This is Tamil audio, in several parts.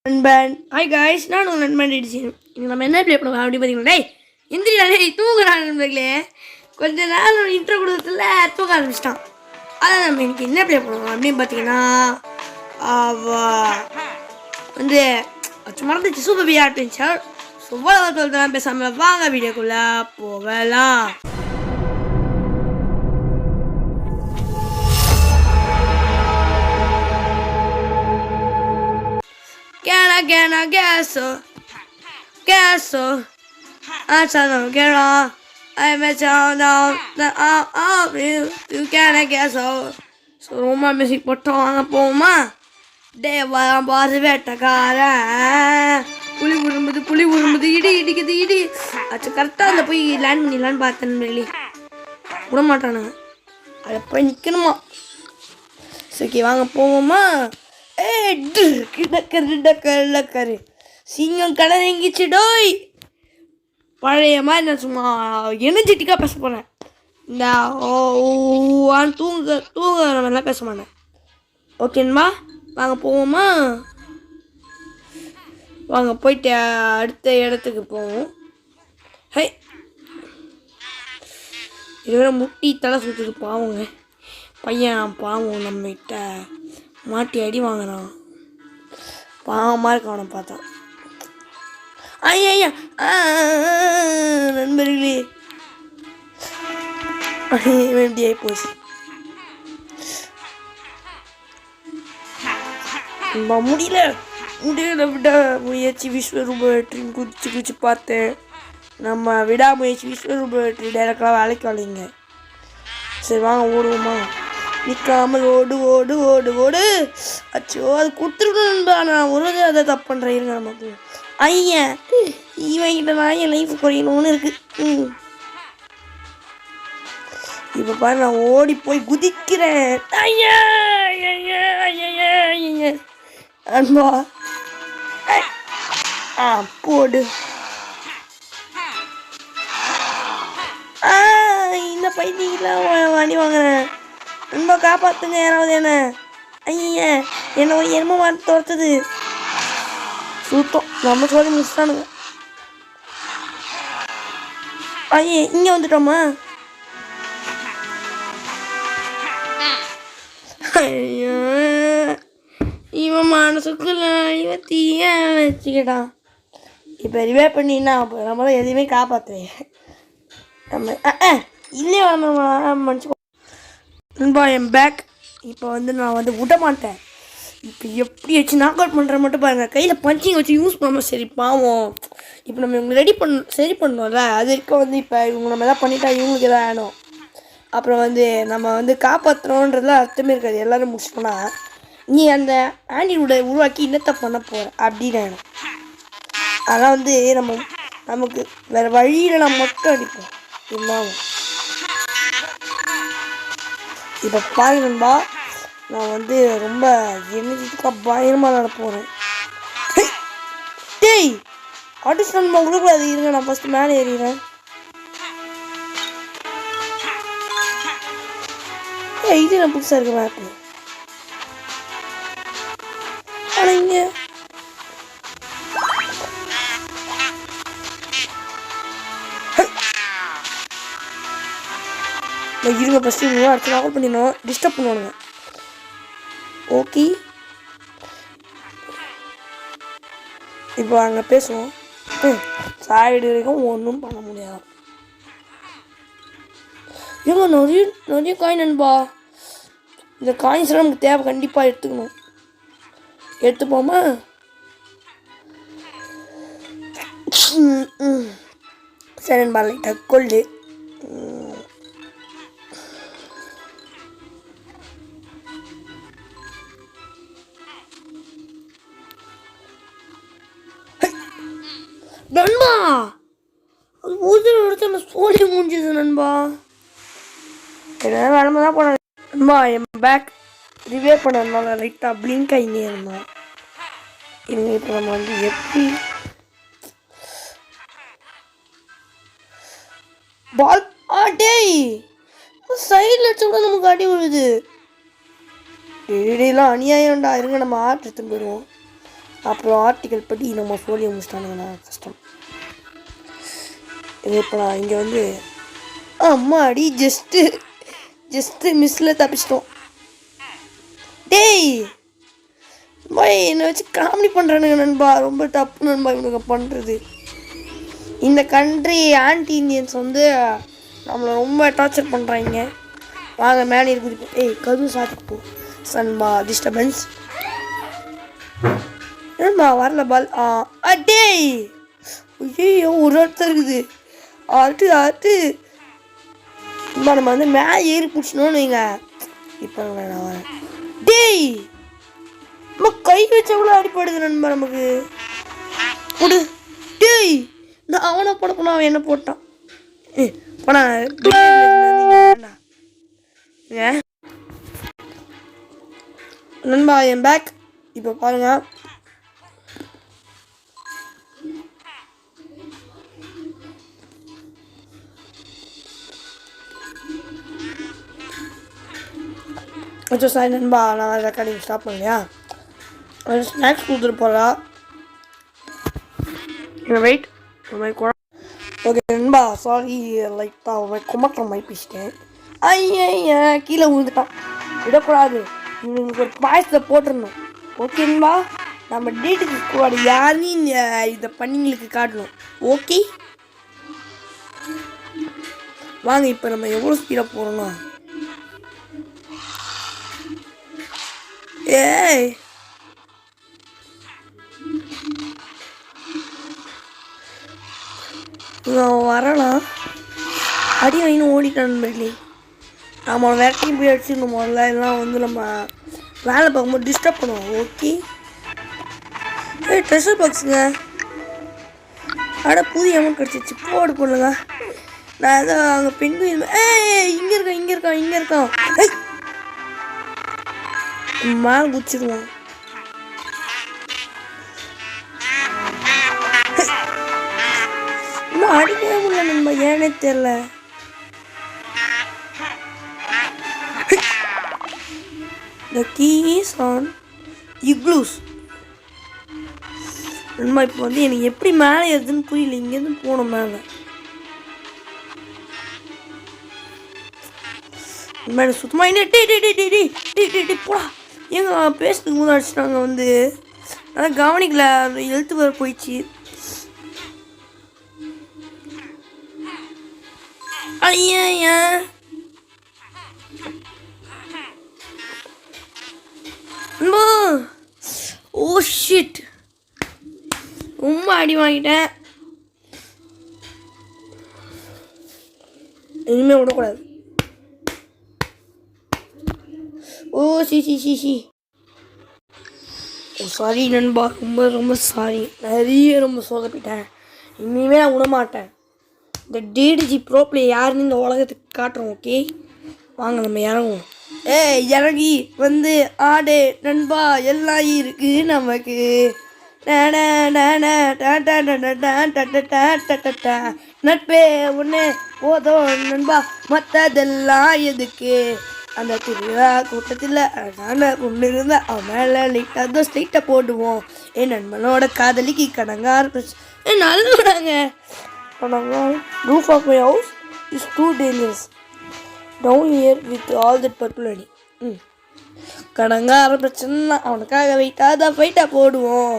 நண்பன் ஹாய் காய்ஸ், நான் உங்கள் நண்பன் டிடிசின். இங்கே நம்ம என்ன ப்ளே பண்ணுவோம் அப்படி பார்த்தீங்கன்னா, இந்திரியாலே தூங்குறான் நண்பர்களே. கொஞ்ச நாள் இன்ட்ரோ கொடுத்ததுல தூங்க ஆரம்பிச்சிட்டான். அதான் நம்ம இன்னைக்கு என்ன ப்ளே பண்ணுவோம் அப்படின்னு பார்த்தீங்கன்னா, வந்து மறந்துச்சு சூப்பர் பியா ஆட்டுச்சா. சுவ்வளவு பேசாமல் வாங்க வீடியோக்குள்ளே போகலாம். Can I guess so? I don't get on. I'm a child of the of you can I guess so? So ரொம்ப மியூசிக் போட்டோம் வாங்க போமா. தேவா பாரு வேட்டக்காரன் புலி உரும்புது இடி இடிக்குது இடி. அச்சு கரெக்டாக அந்த போய் லேண்ட் பண்ணிடலான்னு பார்த்தேன். வெளியே விட மாட்டானுங்க, அதை போய் நிற்கணுமா. சரி வாங்க போவோமா. கிடக்கரு சிங்கம் கடனங்கிச்சு டோய். பழைய மாதிரி நான் சும்மா எனர்ஜெட்டிக்காக பேச போகிறேன். இந்த தூங்குற மாதிரிலாம் பேச மாட்டேன். ஓகேம்மா வாங்க போவோமா. வாங்க போயிட்டு அடுத்த இடத்துக்கு போவோம். ஹை இதுவரை முட்டி தலை சுற்றுக்கு பாவங்க பையன் பாவம் நம்மகிட்ட மாட்டி அடி வாங்கினான். பாவமாக இருக்க அவனை பார்த்தா. ஐயா நண்பர்களே வேண்டி ஆகி போச்சு. முடியல விட முயற்சி விஸ்வரூப வெற்றின்னு குதிச்சு பார்த்தேன். நம்ம விடாமுயற்சி விஸ்வரூப வெற்றி டைரக்டாக வேலைக்கு வரலைங்க. சரி வாங்க ஓடுவோமா. நிற்காமல் ஓடு ஓடு ஓடு ஓடு. அச்சோ அது கொடுத்துருக்கணும்பா. நான் ஒரு அதை தப்பு பண்ணுறேன். இருங்க நமக்கு ஐயன் இவங்கிட்ட நான் என் லைஃப் குறையணும்னு இருக்கு. இப்போ பாரு நான் ஓடி போய் குதிக்கிறேன். ஐயா அன்பா போடு. இந்த பைத்தியெல்லாம் வண்டி வாங்குறேன். ரொம்ப காப்பாற்றுங்க யாராவது என்ன. ஐய என்ன ஒரு எருமை மாட்டு துரத்துது. சுத்தம் நம்ம சொல்லி முடிச்சிட்டானுங்க. ஐய இங்கே வந்துட்டோமா. ஐயோ இவன் மனசுக்குள்ள இவன் தீய வச்சுக்கிட்டான். இப்போ ரிவே பண்ணினா நம்மளால எதையுமே காப்பாற்றுவேன். நம்ம இல்லையே மனுச்சு நண்பா என் பேக். இப்போ நான் விட மாட்டேன். இப்போ எப்படி வச்சு நாக் அவுட் பண்ணுற மட்டும் பாருங்கள். கையில் பஞ்சிங் வச்சு யூஸ் பண்ணாமல் சரி பாவம். இப்போ நம்ம இவங்க சரி பண்ணோம்ல. அது வரைக்கும் இப்போ இவங்க நம்ம எதாவது பண்ணிட்டா இவங்களுக்கு எதாவது ஆகிடும். அப்புறம் நம்ம காப்பாற்றுறோன்றதுல அர்த்தமே இருக்காது. எல்லோரும் முடிச்சிட்டோன்னா நீ அந்த ஆண்டியோட உருவாக்கி என்னத்தை பண்ண போகிற அப்படின்னு ஆகிடும். அதெல்லாம் நமக்கு வேறு வழியில் நம்ம மட்டும் அடிப்போம். இருந்தாலும் இப்போ பாருங்கன்பா நான் ரொம்ப எனர்ஜெட்டிக்காக பயங்கரமாக நட போகிறேன். டேய் ஆர்டிஸ்ட் நண்பா கொடுக்கூடாது. இருங்க நான் ஃபஸ்ட்டு மேலே ஏறிடுறேன். இது நான் புதுசாக இருக்க மேப்பு. ஆனால் இங்கே இருங்க ஃபஸ்ட்டு அடுத்து நாகல் பண்ணிடணும். டிஸ்டர்ப் பண்ணுவானுங்க. ஓகே இப்போ அங்கே பேசுவோம். சைடு வரைக்கும் ஒன்றும் பண்ண முடியாது. இவங்க நிறைய காயின் நண்பா. இந்த காயின்ஸ்லாம் நமக்கு தேவை. கண்டிப்பாக எடுத்துக்கணும். எடுத்துப்போமா. சரி நண்பா லைட்டாக கொள்ளு. நண்பா அது ஊதில் எடுத்து நம்ம சோழி முடிஞ்சது நண்பா. என்ன வேலை தான் போன நண்பா. என் பேக் ரிவே பண்ணதுனால லைட்டாக பிளிங்க் ஆகினே இருந்தோம். இவங்க இப்போ நம்ம எப்படி பால் டேய் சைடில் வச்சு கூட நமக்கு அடி விழுது. டெய்லியெல்லாம் அநியாயம்டா. இருங்க நம்ம ஆர்ட் எடுத்துன்னு போயிடுவோம். அப்புறம் ஆர்டிக்கல் படி நம்ம ஃபோலியோ முடிச்சிட்டானுங்கண்ணா கஷ்டம். இது இப்போ நான் இங்கே வந்து அம்மாடி ஜஸ்ட்டு மிஸ்ஸில் தப்பிச்சிட்டோம். டேய் என்னை வச்சு காமெடி பண்ணுறானுங்க நண்பா. ரொம்ப தப்பு நண்பா இவனுங்க பண்ணுறது. இந்த கண்ட்ரி ஆன்டி இந்தியன்ஸ் வந்து நம்மளை ரொம்ப டார்ச்சர் பண்ணுறாங்க. வாங்க மேலே இருக்குது. கது சாப்பிட்டு போ சன்பா. டிஸ்டர்பன்ஸ் ஏன்பா வரல பால். டேய் ஐயோ ஒரு இடத்துல இருக்குது. ஆட்டு நம்ம வந்து மேலே ஏறி பிடிச்சணும்னு வைங்க. இப்போ நான் வரேன். டேய் நம்ம கை வச்ச கூட அடிப்படுது நண்பா நமக்கு. கொடு. டேய் நான் அவனை போட அவன் என்ன போட்டான். போனா நண்பா என் பேக். இப்போ பாருங்க கொஞ்சம் சாரி நண்பா, நான் ரெக்கார்டிங் ஸ்டாப் பண்ணலையா. ஸ்நாக்ஸ் கொடுத்துட்டு போகிறா. வெயிட் ஓகே நண்பா சாரி லைட்டாக குமட்டுற மாதிரி பேசிட்டேன். ஐயா கீழே விழுந்துட்டான். விடக்கூடாது. இவனுக்கு ஒரு பாயசத்தை போட்டுருந்தோம். ஓகே நண்பா நம்ம டேட்டுக்கு கூட யாரையும் இதை பண்ணிங்களுக்கு காட்டணும். ஓகே வாங்க இப்போ நம்ம எவ்வளோ ஸ்பீடாக போகிறோம்னா. ஏய் வரலாம். அடி வாங்கினு ஓடிட்டான் பள்ளி. நம்ம வேட்டையும் போய் அடிச்சிடணும் முதல்ல. எல்லாம் வந்து நம்ம வேலை பார்க்கும்போது டிஸ்டர்ப் பண்ணுவோம். ஓகே ட்ரெஷர் பாக்ஸுங்க. புதிய அமௌண்ட் கிடச்சிச்சு. போடு போடலங்க. நான் ஏதோ அங்கே பெண்குயின் இங்கே இருக்கான் மேலே குச்சிடுவோம். இன்னும் அடிக்கவே முடியல நண்பா, ஏனே தெரியல. The key is on igloos. நண்பா இப்போ வந்து எனக்கு எப்படி மேலே ஏறுதுன்னு புரியல. இங்கேருந்து போகணும் மேலே. மேலே சுத்தமாக என்ன போடா. எங்க பேசுறதுக்கு முன்னாடி அடிச்சிட்டாங்க வந்து. அதான் கவனிக்கல. எழுத்து வர போயிடுச்சு. ஐயா ஓ ஷிட் ரொம்ப அடி வாங்கிட்டேன். இனிமே விடக்கூடாது. ஓ சி சாரி நண்பா, ரொம்ப சாரி. ரொம்ப சொதப்பிட்டேன். இனிமே நான் விடமாட்டேன். இந்த டிடிஜி ப்ரோ பிளே யாருன்னு இந்த உலகத்துக்கு காட்டுறோம். ஓகே வாங்க நம்ம இறங்குவோம். இறங்கி வந்து ஆடு நண்பா. எல்லாம் இருக்கு நமக்கு. நட்பே ஒன்று போதும் நண்பா, மற்றதெல்லாம் எதுக்கு. அந்த திருவிழா கூட்டத்தில் ஒன்று இருந்தால் அவன் மேலே லைட்டாக ஸ்ட்ரைட்டாக போடுவோம். என் நண்பனோட காதலிக்கு கடங்க ஆரம்பிச்சு நல்ல roof of my house is too dangerous down here with all that purple honey. கடங்க ஆரம்பிச்சுன்னா அவனுக்காக வெயிட்டாக ஃபைட்டாக போடுவோம்.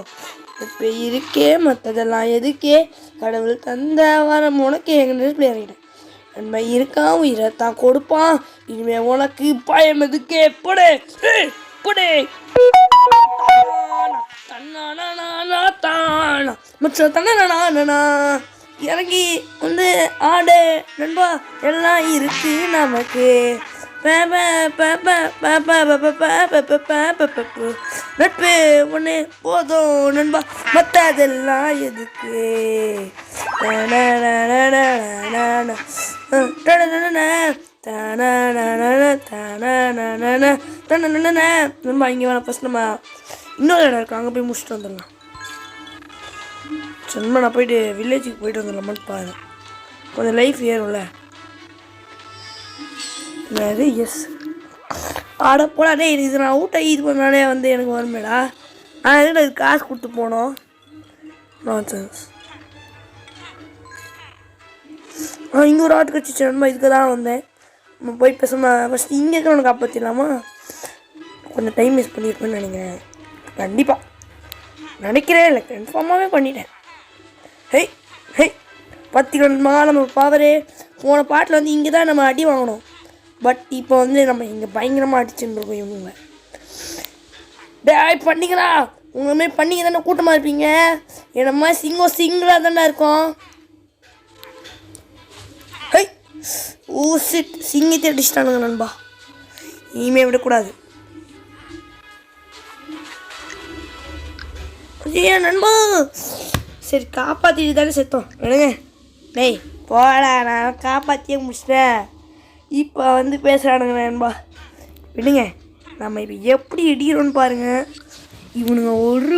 இப்போ இருக்கே மற்றதெல்லாம் எதுக்கே. கடவுள் தந்த வரம் உனக்கு எங்கள் நெருப்பில் இறங்கிட்டேன். நன்மை இருக்கான் உயிரைத்தான் கொடுப்பான். இனிமே உனக்கு பயம் எதுக்கே. போடு மற்ற தன்னா இறங்கி வந்து ஆடு நண்பா. எல்லாம் இருக்கு நமக்கு. நட்பு ஒன்று போதும் நண்பா, மற்றதெல்லாம் எதுக்கு. நண்பா இங்கே வேணாம். ஃபஸ்ட் நம்ம இன்னொரு இடம் இருக்கு, அங்கே போய் முடிச்சுட்டு வந்துடலாம். சும்மா நான் போயிட்டு வில்லேஜுக்கு போயிட்டு வந்துடலாமான்னு பாருங்க. கொஞ்சம் லைஃப் ஏறும்ல. எஸ் ஆட போடா. டே இது நான் அவுட்டாகி இது பண்ணாலே வந்து எனக்கு வருமேடா. எதுக்கு அது காசு கொடுத்து போனோம் நான்சென்ஸ். இங்கே ஒரு ஆட்டு கட்சி நம்ம இதுக்கு தான் வந்தேன். நம்ம போய் பேசாமல் ஃபஸ்ட்டு இங்கே இருக்கிறவனை காப்பாற்றிடலாமா? கொஞ்சம் டைம் வேஸ்ட் பண்ணியிருப்பேன்னு நினைக்கிறேன். கண்டிப்பாக நினைக்கிறே இல்லை, கன்ஃபார்மாகவே பண்ணிட்டேன். ஹெய் ஹெய் பத்திரமா நம்ம பவரே போன பாட்டில் வந்து இங்கே தான் நம்ம அடி வாங்கணும். பட் இப்போ வந்து நம்ம இங்கே பயங்கரமாக அடிச்சுட்டு இருக்கோம் இவங்க. டேய் பண்ணிங்களா, உங்கள் மாதிரி பண்ணிங்க தானே கூட்டமாக இருப்பீங்க. என்னம்மா சிங்கிளாக தானே இருக்கும். ஹை ஓ சிட், சிங்கத்தை அடிச்சிட்டானுங்க நண்பா. இனிமே விடக்கூடாது. ஏன் நண்பா, சரி காப்பாற்றிட்டு தானே செத்தோம் விடுங்க. டேய் போடா, நான் காப்பாற்றியே முடிச்சிட்டேன். இப்போ வந்து பேசுகிறானுங்க நண்பா, விடுங்க. நம்ம இப்போ எப்படி இடிக்கிறோன்னு பாருங்கள். இவனுங்க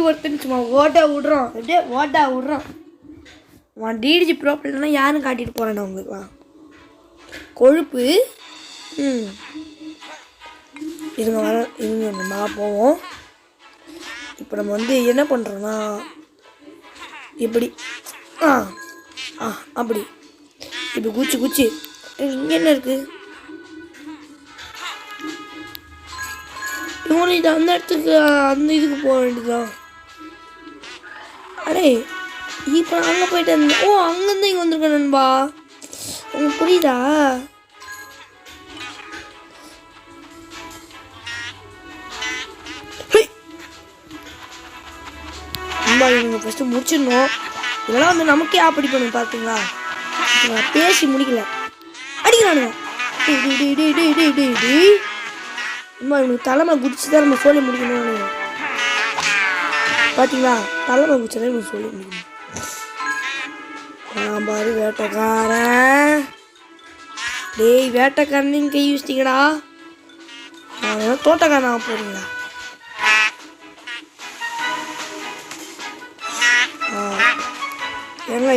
ஒருத்தன் சும்மா ஓட்டா விட்றோம், அப்படியே ஓட்டா விட்றோம். அவன் டிடிஜி ப்ராப்ளம்னா யாரும் காட்டிட்டு போகிறேன் உங்களுக்குலாம் கொழுப்பு. இதுங்க வர இவங்க நம்ம போவோம். இப்போ நம்ம வந்து என்ன பண்ணுறோன்னா இப்படி அப்படி இப்போ குச்சி குச்சி. இங்கே என்ன இருக்குது? இவங்களும் இது அந்த இடத்துக்கு அந்த இதுக்கு போக வேண்டியதான். அடே இப்போ அங்கே போயிட்டு இருந்தேன். ஓ அங்கேருந்து இங்கே வந்திருக்கேன் நண்பா, உங்களுக்கு புரியுதா? நண்பா இவங்க ஃபஸ்ட்டு முடிச்சிடணும். இதெல்லாம் வந்து நமக்கே ஆப்படி பண்ணும் பார்த்தீங்களா? நான் பேசி முடிக்கல, அடிக்கிறானுங்க. அம்மா இவனுக்கு தலைமை குடிச்சு தான் நம்ம சொல்லி முடிக்கணும். பார்த்தீங்களா, தலைமை குடிச்சதான் இவனுக்கு சொல்லி முடிக்கணும். பாரு வேட்டைக்காரன். டேய் வேட்டைக்காரன் கை யூசிட்டீங்கடா. தோட்டக்காரன் ஆக போறீங்களா?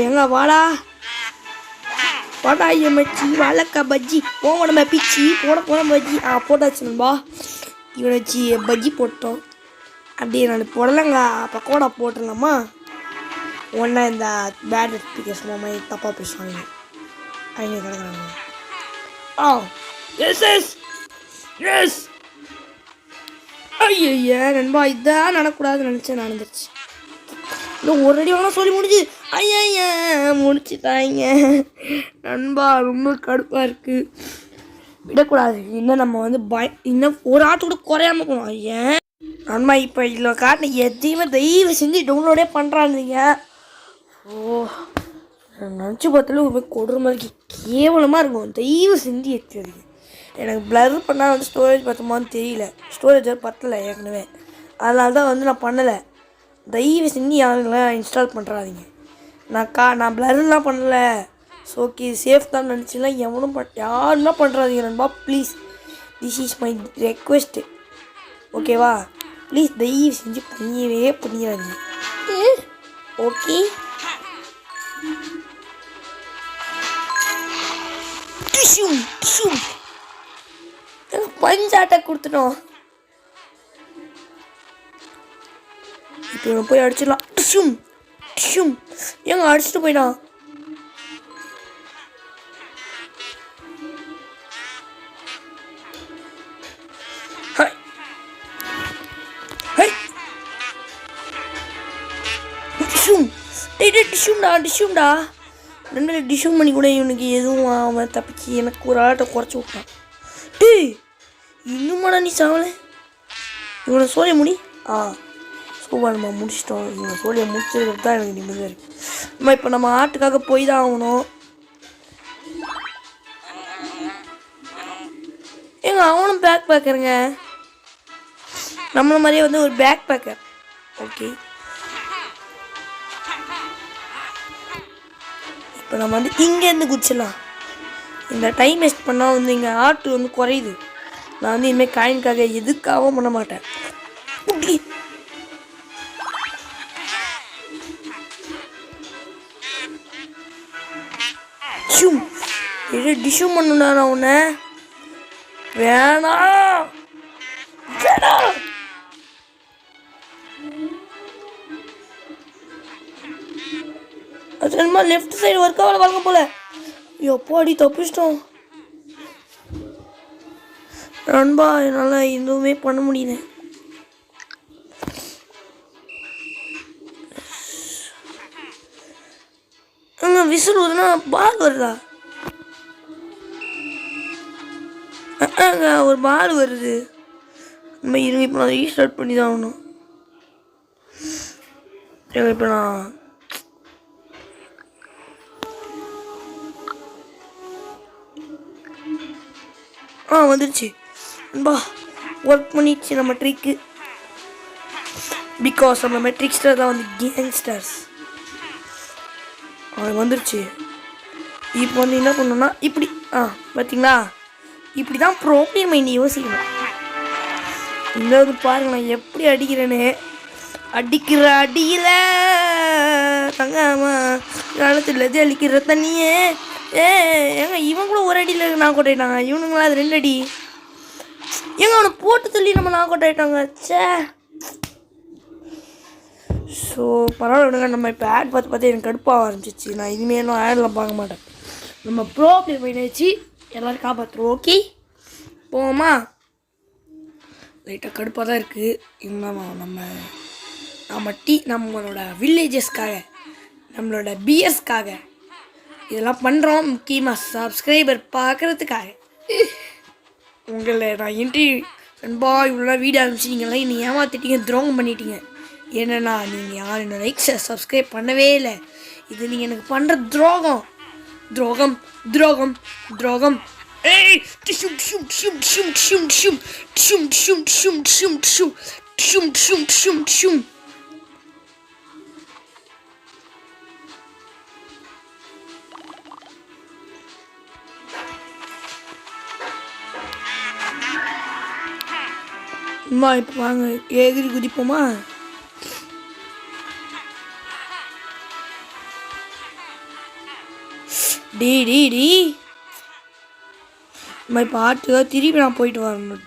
எங்க வாடா வாடா மச்சி, வாழைக்கா பஜ்ஜி போன நம்ம பிச்சி போன பஜ்ஜி போட்டாச்சு நண்பா. இவனை வச்சு பஜ்ஜி போட்டோம். அப்படியே நான் புடலங்க பக்கோடா போட்டுடலாமா? ஒன்றா இந்த பேட் எக்ஸ்பிகேஷன் மாதிரி தப்பாக பேசுவாங்க அவங்க கிடக்குறாங்க. Yes yes yes. ஐயா நண்பா, இதான் நடக்கூடாதுன்னு நினச்சேன், நடந்துருச்சு. இன்னும் ஒரு அடி வாங்கினா சொல்லி முடிஞ்சு. ஐயா முடிச்சுட்டாங்க நண்பா, ரொம்ப கடுப்பாக இருக்குது. விடக்கூடாது, இன்னும் நம்ம வந்து இன்னும் ஒரு ஆட்டு கூட குறையாம போகணும். ஐயன் நண்பா இப்போ இதில் காட்டின எதையுமே தயவு செஞ்சு டவுன்லோடே பண்ணுறாங்க. ஓ நினச்சி பார்த்தாலும் ஒரு கொடுற மாதிரி கேவலமாக இருக்கும். தயவு செஞ்சு ஏற்றிடுங்க. எனக்கு ப்ளர் பண்ணால் வந்து ஸ்டோரேஜ் பற்றுமான்னு தெரியல. ஸ்டோரேஜ் பற்றலை ஏற்கனவே, அதனால தான் வந்து நான் பண்ணலை. தயவு செஞ்சு யாருங்களாம் இன்ஸ்டால் பண்ணுறாதீங்க. நான் ப்ளர்லாம் பண்ணலை. ஸோ ஓகே சேஃப் தான் நினச்சின்னா எவனும் யாருன்னா பண்ணுறாதீங்க நண்பா please. This is my request, ஓகேவா? ப்ளீஸ் தயவு செஞ்சு பண்ணிடாதீங்க. ஓகே பஞ்சாட்டை கொடுத்துட்டோம். இப்போ போய் அடிச்சிடலாம். ஏங்க அடிச்சுட்டு போயிடான். டிஷ்யூம்டா ரெண்டு டிஷ்யூம் பண்ணி கூட இவனுக்கு எதுவும் அவன் தப்பிச்சு எனக்கு ஒரு ஆட்டை குறைச்சி விட்டான். டேய் இன்னுமாடா நீ சாவலை? இவனை சோழிய முடி. சூப்பர் நம்ம முடிச்சிட்டோம். இவனை சோழியை முடிச்சதுக்கு தான் எனக்கு நிம்மதியாக இருக்குது. இப்போ நம்ம ஆட்டுக்காக போய் தான் ஆகணும். ஏங்க அவனும் பேக் பேக்கருங்க, நம்மள மாதிரியே வந்து ஒரு பேக் பேக்கர். ஓகே இப்போ நம்ம வந்து இங்கேருந்து குதிச்சிடலாம். இந்த டைம் வேஸ்ட் பண்ணால் வந்து இங்கே ஆட்டு வந்து குறையுது. நான் வந்து இனிமேல் காயின்காக எதுக்காகவும் பண்ண மாட்டேன். டிஷ்யூம் பண்ணுடா நான் உன்னை. வேணாம் வேணாம் என்னமா லெஃப்ட் சைடு ஒர்க் ஆகல பாருங்க போல. எப்போடி தப்பிச்சிட்டோம் நண்பா. என்னால் எதுவுமே பண்ண முடியல. விசில் வருதுன்னா பால் வருதா? ஒரு பால் வருது. நம்ம இருங்க, இப்போ நான் ரீஸ்டார்ட் பண்ணி தான் ஆகணும். இப்போ நான் வந்துடுச்சு நண்பா. ஒர்க் பண்ணிடுச்சு நம்ம ட்ரிக்கு. பிகாஸ் நம்ம மெட்ரிக்ஸ்டர் தான் வந்து கேங்ஸ்டர்ஸ். வந்துடுச்சு. இப்போ வந்து என்ன பண்ணணும்னா இப்படி பார்த்தீங்களா, இப்படி தான் ப்ராப்ளம் மைண்ட் யோசிக்கணும். இந்த பாருங்க நான் எப்படி அடிக்கிறேன்னு. அடிக்கிற அடியில் தங்காமா காலத்தில் அடிக்கிற தண்ணியே. ஏங்க இவன் கூட ஒரு அடியில் நான் கொட்டாயிட்டாங்க. இவனுங்களா அது 2 அடி. ஏங்க அவனை போட்டு தள்ளி நம்ம நான் கொட்டாயிட்டாங்க. சே. ஸோ பரவாயில்ல விடுங்க. நம்ம இப்போ ஆட் பார்த்து எனக்கு கடுப்பாக ஆரம்பிச்சிச்சு. நான் இனிமேலும் ஆடெலாம் பார்க்க மாட்டேன். நம்ம ப்ராப்ளம் பண்ணிச்சு எல்லோரும் காப்பாற்றுருவோம். ஓகே போவோமா? லைட்டாக கடுப்பாக தான் இருக்குது. இன்னும் நம்மளோட வில்லேஜஸ்க்காக, நம்மளோட பிஎஸ்க்காக இதெல்லாம் பண்ணுறோம். முக்கியமாக சப்ஸ்கிரைபர் பார்க்குறதுக்காக. உங்களை நான் நண்பா இவ்வளோ வீடியோ ஆரம்பிச்சிட்டிங்களா, நீ ஏமாத்திட்டீங்க, துரோகம் பண்ணிட்டீங்க. ஏன்னா நீங்கள் யாரும் என்ன லைக்ஸை சப்ஸ்கிரைப் பண்ணவே இல்லை. இது நீங்கள் எனக்கு பண்ணுற துரோகம் துரோகம் துரோகம் துரோகம். ஏய் டிஷும் ஷும் ஷும் ஷும் ஷும் ஷும் ஷும் ஷும் ஷும் ஷும் ஷும் ஷும் ஷும் ஷும் ஷும். அம்மா இப்போ வாங்க எதிரி குதிப்போமா? டி அம்மா இப்போ திருப்பி நான் போயிட்டு வரணும்.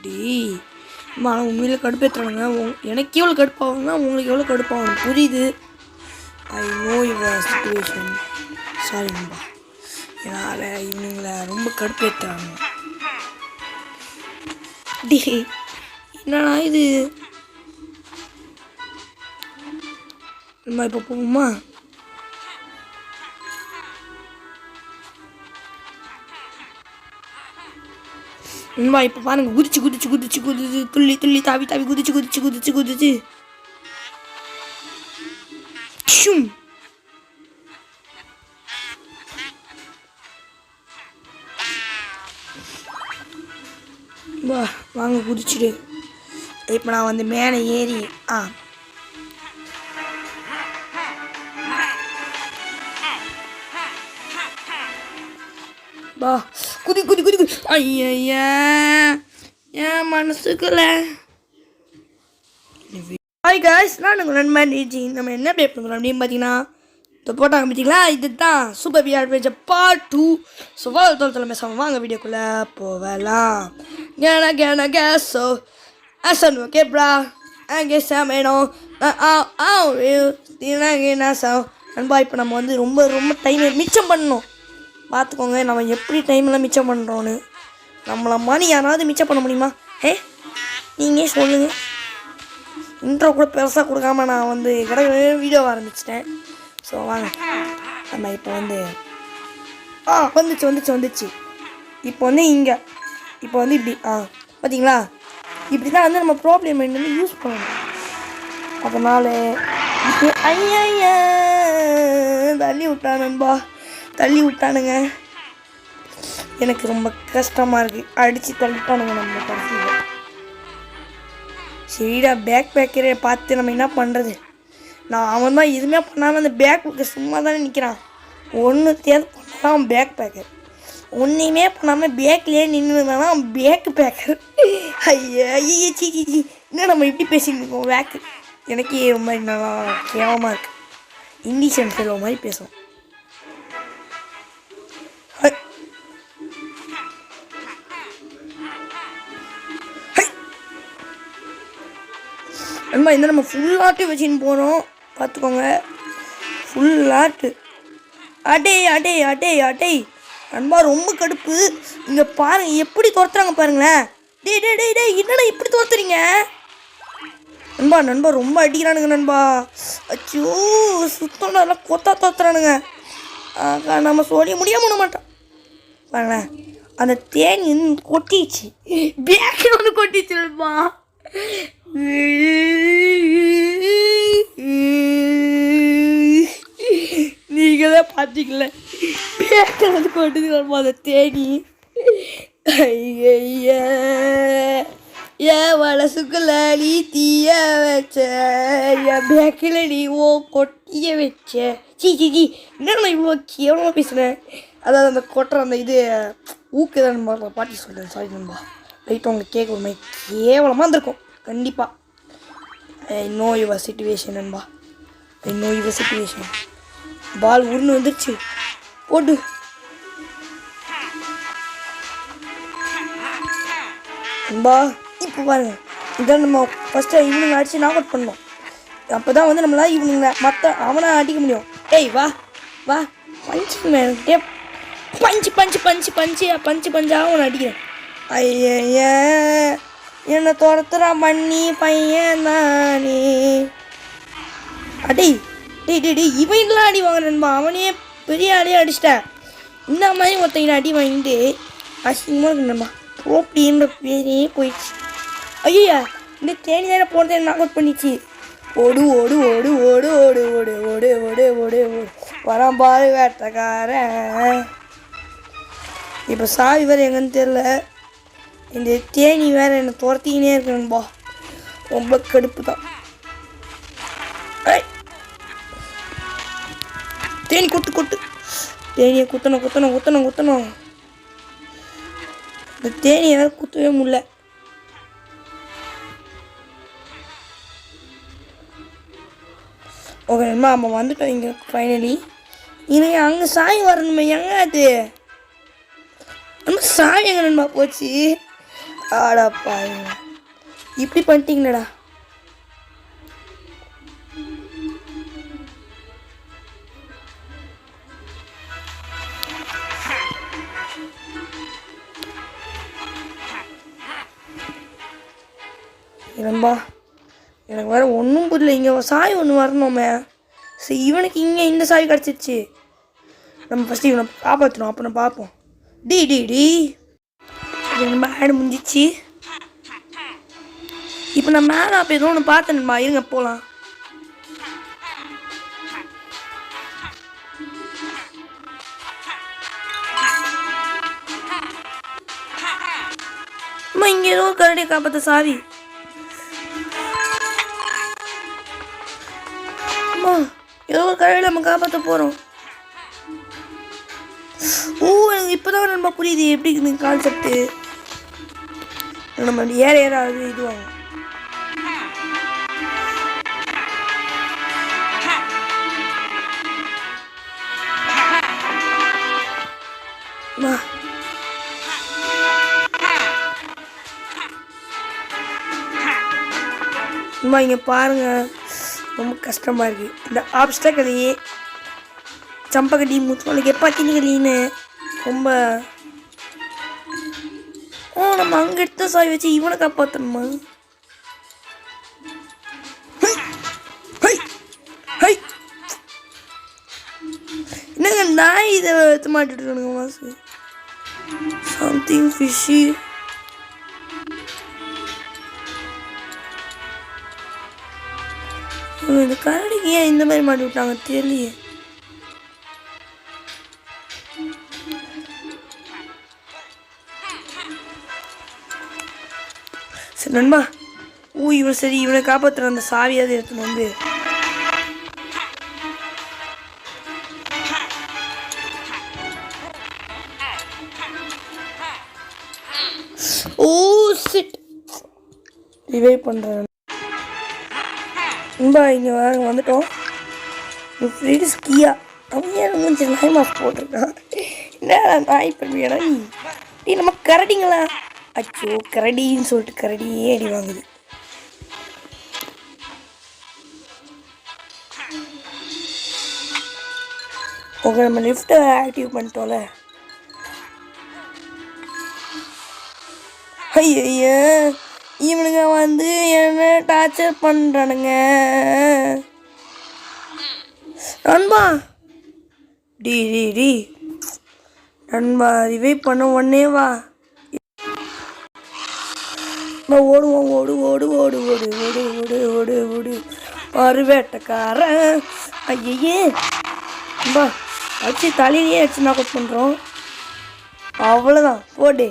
அம்மா ஆனால் உண்மையில கடுப்பேற்றுறாங்க. எனக்கு எவ்வளோ கடுப்பாகுன்னா உங்களுக்கு எவ்வளோ கடுப்பாகணும் புரியுது. I know your situation. Sorry நண்பா. என்னால் இவங்களை ரொம்ப கடுப்பேற்றுறாங்க. என்னடா இது? நம்ம இப்போ போவோமா? நண்பா இப்போ பாருங்க குதிச்சு குதிச்சு குதிச்சு குதிச்சு துள்ளி துள்ளி தாவி தாவி குதிச்சு குதிச்சு குதிச்சு குதிச்சு ஷும். வாங்க குதிச்சுடு. இப்போ நான் வந்து மேலே ஏறி குதி குதி குதி குதி. ஐயா என் மனசுக்குள்ள. ஹாய் காய்ஸ், நான் உங்கள் நண்பன் ஜி. நம்ம என்ன ப்ளே பண்ணுறோம் அப்படின்னு பார்த்தீங்கன்னா, இப்போ போட்டாங்க பார்த்தீங்களா, இது தான் super PR page part 2. So தோல் பேசாமல் வாங்க வீடியோக்குள்ளே போகலாம். கேஸோ அசன் ஓகே ப்ரா அங்கே சாமேனோ நண்பா. இப்போ நம்ம வந்து ரொம்ப ரொம்ப டைம் மிச்சம் பண்ணணும். பார்த்துக்கோங்க நம்ம எப்படி டைம்லாம் மிச்சம் பண்ணுறோன்னு. நம்மளை மணி யாராவது மிச்சம் பண்ண முடியுமா? நீங்கள் சொல்லுங்கள். இன்ட்ரோ கூட பெருசாக கொடுக்காம நான் வந்து வீடியோ ஆரம்பிச்சிட்டேன். ஸோ வாங்க நம்ம இப்போ வந்து வந்துச்சு. இப்போ வந்து இங்கே இப்போ வந்து இப்படி பார்த்தீங்களா, இப்படி தான் வந்து நம்ம ப்ராப்ளம் வந்து யூஸ் பண்ணணும். அதனால் இப்போ ஐயா தள்ளி விட்டானும்பா, தள்ளி விட்டானுங்க. எனக்கு ரொம்ப கஷ்டமாக இருக்குது. அடித்து தள்ளிட்டானுங்க நம்ம கடைசியில். சரிடா பேக் பேக்கரை பார்த்து நம்ம என்ன பண்ணுறது? அவன் தான் எதுவுமே பண்ணாமல் அந்த பேக் பேக்கர் சும்மா தானே நிற்கிறான். ஒன்று தேர்வு பண்ணால் அவன் பேக் பேக்கர், ஒன்றையுமே பண்ணாமல் பேக்லேயே நின்றுதானா அவன் பேக் பேக்கர். ஐயா சீ இன்னும் நம்ம இப்படி பேசிட்டு இருக்கோம். பேக்கு எனக்கே ரொம்ப நல்லா கேவலமாக இருக்குது. இங்கிலீஷ் சொல்லுவ மாதிரி பேசுவோம். அம்மா இந்த நம்ம ஃபுல் ஆர்ட்டு வச்சுன்னு போகிறோம். பார்த்துக்கோங்க ஃபுல் ஆர்ட்டு. அடே அடே அடே அடே நண்பா ரொம்ப கடுப்பு. இங்கே பாருங்க எப்படி துரத்துறாங்க பாருங்களேன். டேய் டேய் டேய் டேய் என்னடா இப்படி துரத்துறீங்க நண்பா? நண்பா ரொம்ப அடிக்கிறானுங்க நண்பா. அச்சோ சுத்தம் எல்லாம் கொத்தா துரத்துறானுங்க. நம்ம சொல்ல முடியாம மாட்டோம் பாருங்களேன். அந்த தேனி கொட்டிச்சு, பேக்கில் ஒன்று கொட்டிச்சு நண்பா. நீங்கள் தான் பார்த்தீங்கள பேக்கில் வந்து கொட்டுச்சு நண்பா அந்த தேனி. ஐயா என் மனசுக்குள்ள நீ தீய வச்ச, என் பேக்கில் நீ ஓ கொட்டிய வச்ச. சி சி சி என்ன இவ்வளோ கேவலமாக பேசுகிறேன். அதாவது அந்த கொட்டுற அந்த இது ஊக்குதான் நண்பா, பாட்டி சொல்கிறேன். சாரி நண்பா, ரைட்டு உங்களுக்கு கேட்க ஒரு மாதிரி கேவலமாக இருந்திருக்கும் கண்டிப்பாக. ஐ நோ யுவர் சிச்சுவேஷன் நண்பா, ஐ நோ யுவர் சிச்சுவேஷன். பால் உருன்னு வந்துருச்சு, போட்டு நண்பா. இப்போ பாருங்க, இதான் நம்ம ஃபஸ்ட்டு ஈவினிங் அடித்து நாக் அவுட் பண்ணோம். அப்போ தான் வந்து நம்மளால் ஈவினிங்கில் மற்ற அவனை அடிக்க முடியும். ஏய் வா வா பஞ்சு மேன், பஞ்சு பஞ்சு பஞ்சு பஞ்சு பஞ்சு பஞ்சாக அவனை அடிக்கிறேன். ஐய என்னை துரத்துறான் பண்ணி பையன் தானே. அடி டேய் டேய் டேய் இவன்லாம் அடி வாங்குறேன்பா. அவனையே பெரிய அடியாக அடிச்சிட்டேன். இந்த மாதிரி ஒருத்தங்க அடி வாங்கிட்டு அசிங்கமாக இருக்குண்ணா. ப்ரோப்டின்ற பேரே போயிடுச்சு. ஐயா இந்த தேனி தானே போனதை நாக் அவுட் பண்ணிச்சு. ஓடு ஓடு ஓடு ஓடு ஓடு ஓடு ஓடு ஓடு ஓடு ஓடு வரான் பாரு வேட்டக்காரன். இப்போ சாவி வேறு எங்கன்னு தெரில. இந்த தேனி வேறு என்னை துரத்திக்கினே இருக்கணும்பா, ரொம்ப கடுப்பு தான். தேனி கொட்டு கொட்டு, தேனியை குத்தணும் குத்தணும் குத்தணும் குத்தணும். இந்த தேனியை வேறு குத்தவே முடியல. ஓகே நண்பா, நம்ம வந்துட்டோம் இங்கே ஃபைனலி. இது அங்கே சாய் வரணுமே, எங்க அது நம்ம சாய் எங்க நண்பா போச்சு? ஆடாப்பா இப்படி பண்ணிட்டீங்களடா. நண்பா எனக்கு வேறு ஒன்றும் புரியல. இங்கே சாய் ஒன்று வரணுமே. சரி இவனுக்கு இங்கே இந்த சாய் கிடச்சிருச்சு. நம்ம ஃபஸ்ட்டு இவனை காப்பாற்றணும், அப்புறம் பார்ப்போம். டி டி டி நம்ம ஆடு முடிஞ்சிச்சு. இப்போ நான் மேலே அப்போ ஏதோ ஒன்று பார்த்தேன்மா, இருங்க போகலாம். அம்மா இங்கே ஏதோ ஒரு கரடியை காப்பாற்ற சாவி. ஏதோ ஒரு கரையில் நம்ம காப்பாற்ற போகிறோம். ஓ எனக்கு இப்போ தான் நம்ம புரியுது எப்படி இருக்குது கான்செப்ட்டு. நம்ம ஏற ஏற அது இதுவாங்க. அம்மா இங்கே பாருங்கள், ரொம்ப கஷ்டமாக இருக்குது இந்த ஆப்ஸ்டக்கலையே. சம்பகடி முத்துவலுக்கு எப்போ திணிக்கலின்னு ரொம்ப. நம்ம அங்கே எடுத்த சாய் வச்சு இவனை காப்பாற்றணுமா? என்னங்க நாய் இதை எடுத்து மாட்டிட்டு இருக்கானுங்க மாசு. Something fishy. இந்த கரடிக்கு ஏன் இந்த மாதிரி மாட்டி விட்டாங்க தெரியலையே. சரி நண்பா, இவன் சரி இவனை காப்பாற்றுற அந்த சாவியாவது எடுத்துன்னு வந்து. சிட் ரிவைவ் பண்ணுறேன் நண்பா. இங்கே வந்துட்டோம். ஃப்ரீஸ் கியா அவன் ஏன் கொஞ்சம் நாய் மாஸ்க் போட்டிருக்கான். என்ன நாய் பண்ணுவியாடா நீ? நம்ம கரடிங்களா? அச்சோ கரடின்னு சொல்லிட்டு கரடியே அடி வாங்குது. ஓகே நம்ம லிஃப்ட்டை ஆக்டிவ் பண்ணிட்டோம்ல. ஐயய்ய இவனுங்க வந்து என்ன டார்ச்சர் பண்ணுறானுங்க. நண்பா டி டி டி நண்பா ரிவைவ் பண்ண உடனே வா. ஓடுவோம் ஓடு ஓடு ஓடு ஓடு ஓடு ஓடு ஓடு ஓடு பருவேட்டக்காரன். ஐயே நண்பா அடிச்சு தலையிலேயே அடிச்சு நாக் அவுட் பண்ணுறோம். அவ்வளோதான் போடு.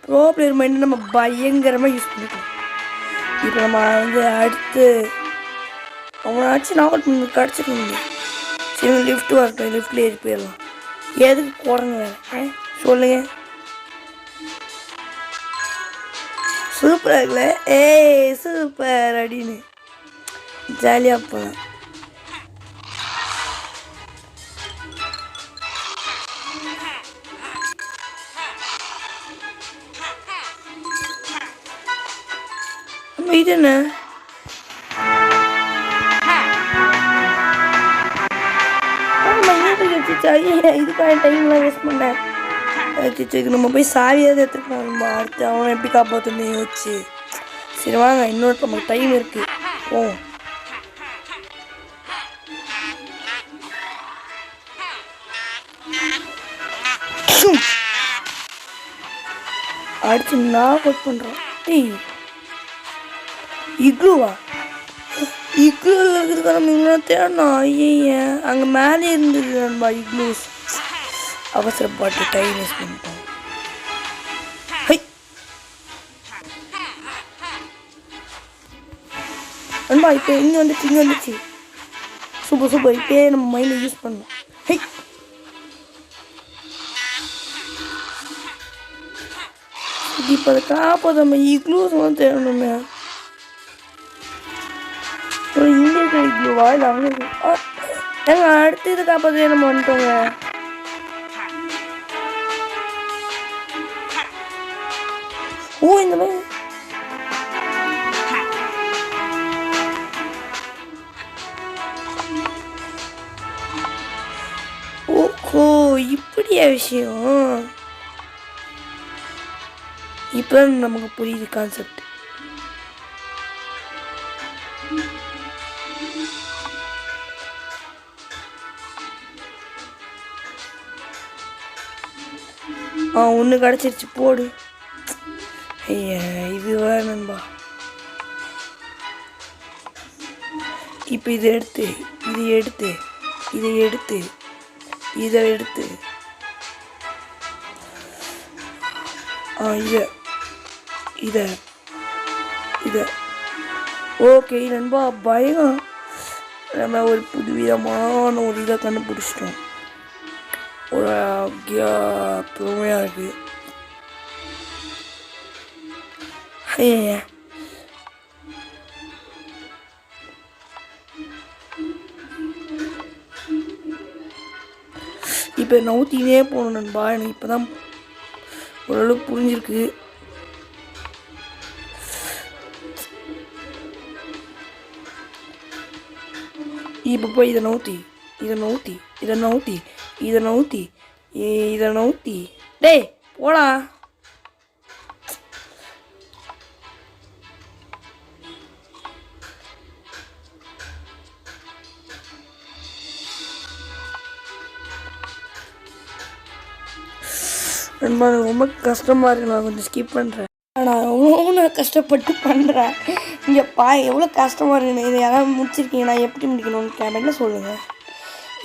ப்ரோ பிளேயர் மைண்டு நம்ம பயங்கரமாக யூஸ் பண்ணிக்கலாம். இப்போ நம்ம வந்து அடுத்து அவனை அடிச்சு நாக் அவுட் பண்ணி கிடச்சிருக்க. சரி லிஃப்ட் வரட்டும், லிஃப்ட்டில் ஏறி போயிடலாம். எதுக்கு குறங்க வேறு சொல்லுங்க. சூப்பராக இருக்குல்ல? ஏய் சூப்பர் அப்படின்னு ஜாலியாக போகலாம். இது என்ன இதுக்கான டைம்லாம் வேஸ்ட் பண்ணேன். இது நம்ம போய் சாவியாவது எடுத்துக்கலாம். அடுத்து அவனை எப்படி காப்பாற்றணும் யோசிச்சு. சரி வாங்க, இன்னொரு நமக்கு டைம் இருக்குது. ஓ அடிச்சு நான் கோட் பண்ணுறோம். இக்ளூவா? இக்ளூவில் இருக்கிறதுக்கான நம்ம தேடணும். ஐய அங்கே மேலே இருந்தது நண்பா இக்ளூஸ். அவசரப்பாட்டு டைம் வேஸ்ட் பண்ணிட்டோம். நண்பா இப்போ இங்கே வந்துச்சு சூப்பர் சூப்பர். இப்போயே நம்ம மைண்டை யூஸ் பண்ணணும். இப்போ அதை காப்பாற்ற நம்ம இக்ளூஸ் வந்து தேடணுமே. இங்கே இருக்க இக்ளூவா இல்லை அங்கே இருக்கு? ஏங்க அடுத்து இதை காப்பாற்ற நம்ம வந்துட்டோங்க. ஓ இந்த மாதிரி ஓஹோ இப்படியா விஷயம். இப்போ நமக்கு புரியுது கான்செப்ட். ஒன்று கிடச்சிருச்சு போடு. ஐயா இது வேணும்பா. இப்போ இதை எடுத்து இதை எடுத்து இதை எடுத்து இதை எடுத்து இதை இதை ஓகே நண்பா. பயம் நம்ம ஒரு புதுவிதமான ஒரு இதை கண்டுபிடிச்சிட்டோம். ஒரு பெருமையாக இருக்குது. ஐயா இப்போ நவுத்தினே போகணும் நண்பா. எனக்கு இப்போ தான் ஓரளவுக்கு புரிஞ்சிருக்கு. இப்போ போய் இதை நவுத்தி இதை நவுத்தி இதை நவுத்தி இதை நவுத்தி இதை நவுத்தி டேய் போடா. நண்பா ரொம்ப கஷ்டமாக இருக்குது. நான் கொஞ்சம் ஸ்கிப் பண்ணுறேன். நான் எவ்வளோ கஷ்டப்பட்டு பண்ணுறேன். இங்கே எவ்வளோ கஷ்டமாக இருக்குன்னு இதை யாராவது முடிச்சிருக்கீங்க. நான் எப்படி முடிக்கணும்னு கேமெண்ட்டில் சொல்லுங்கள்.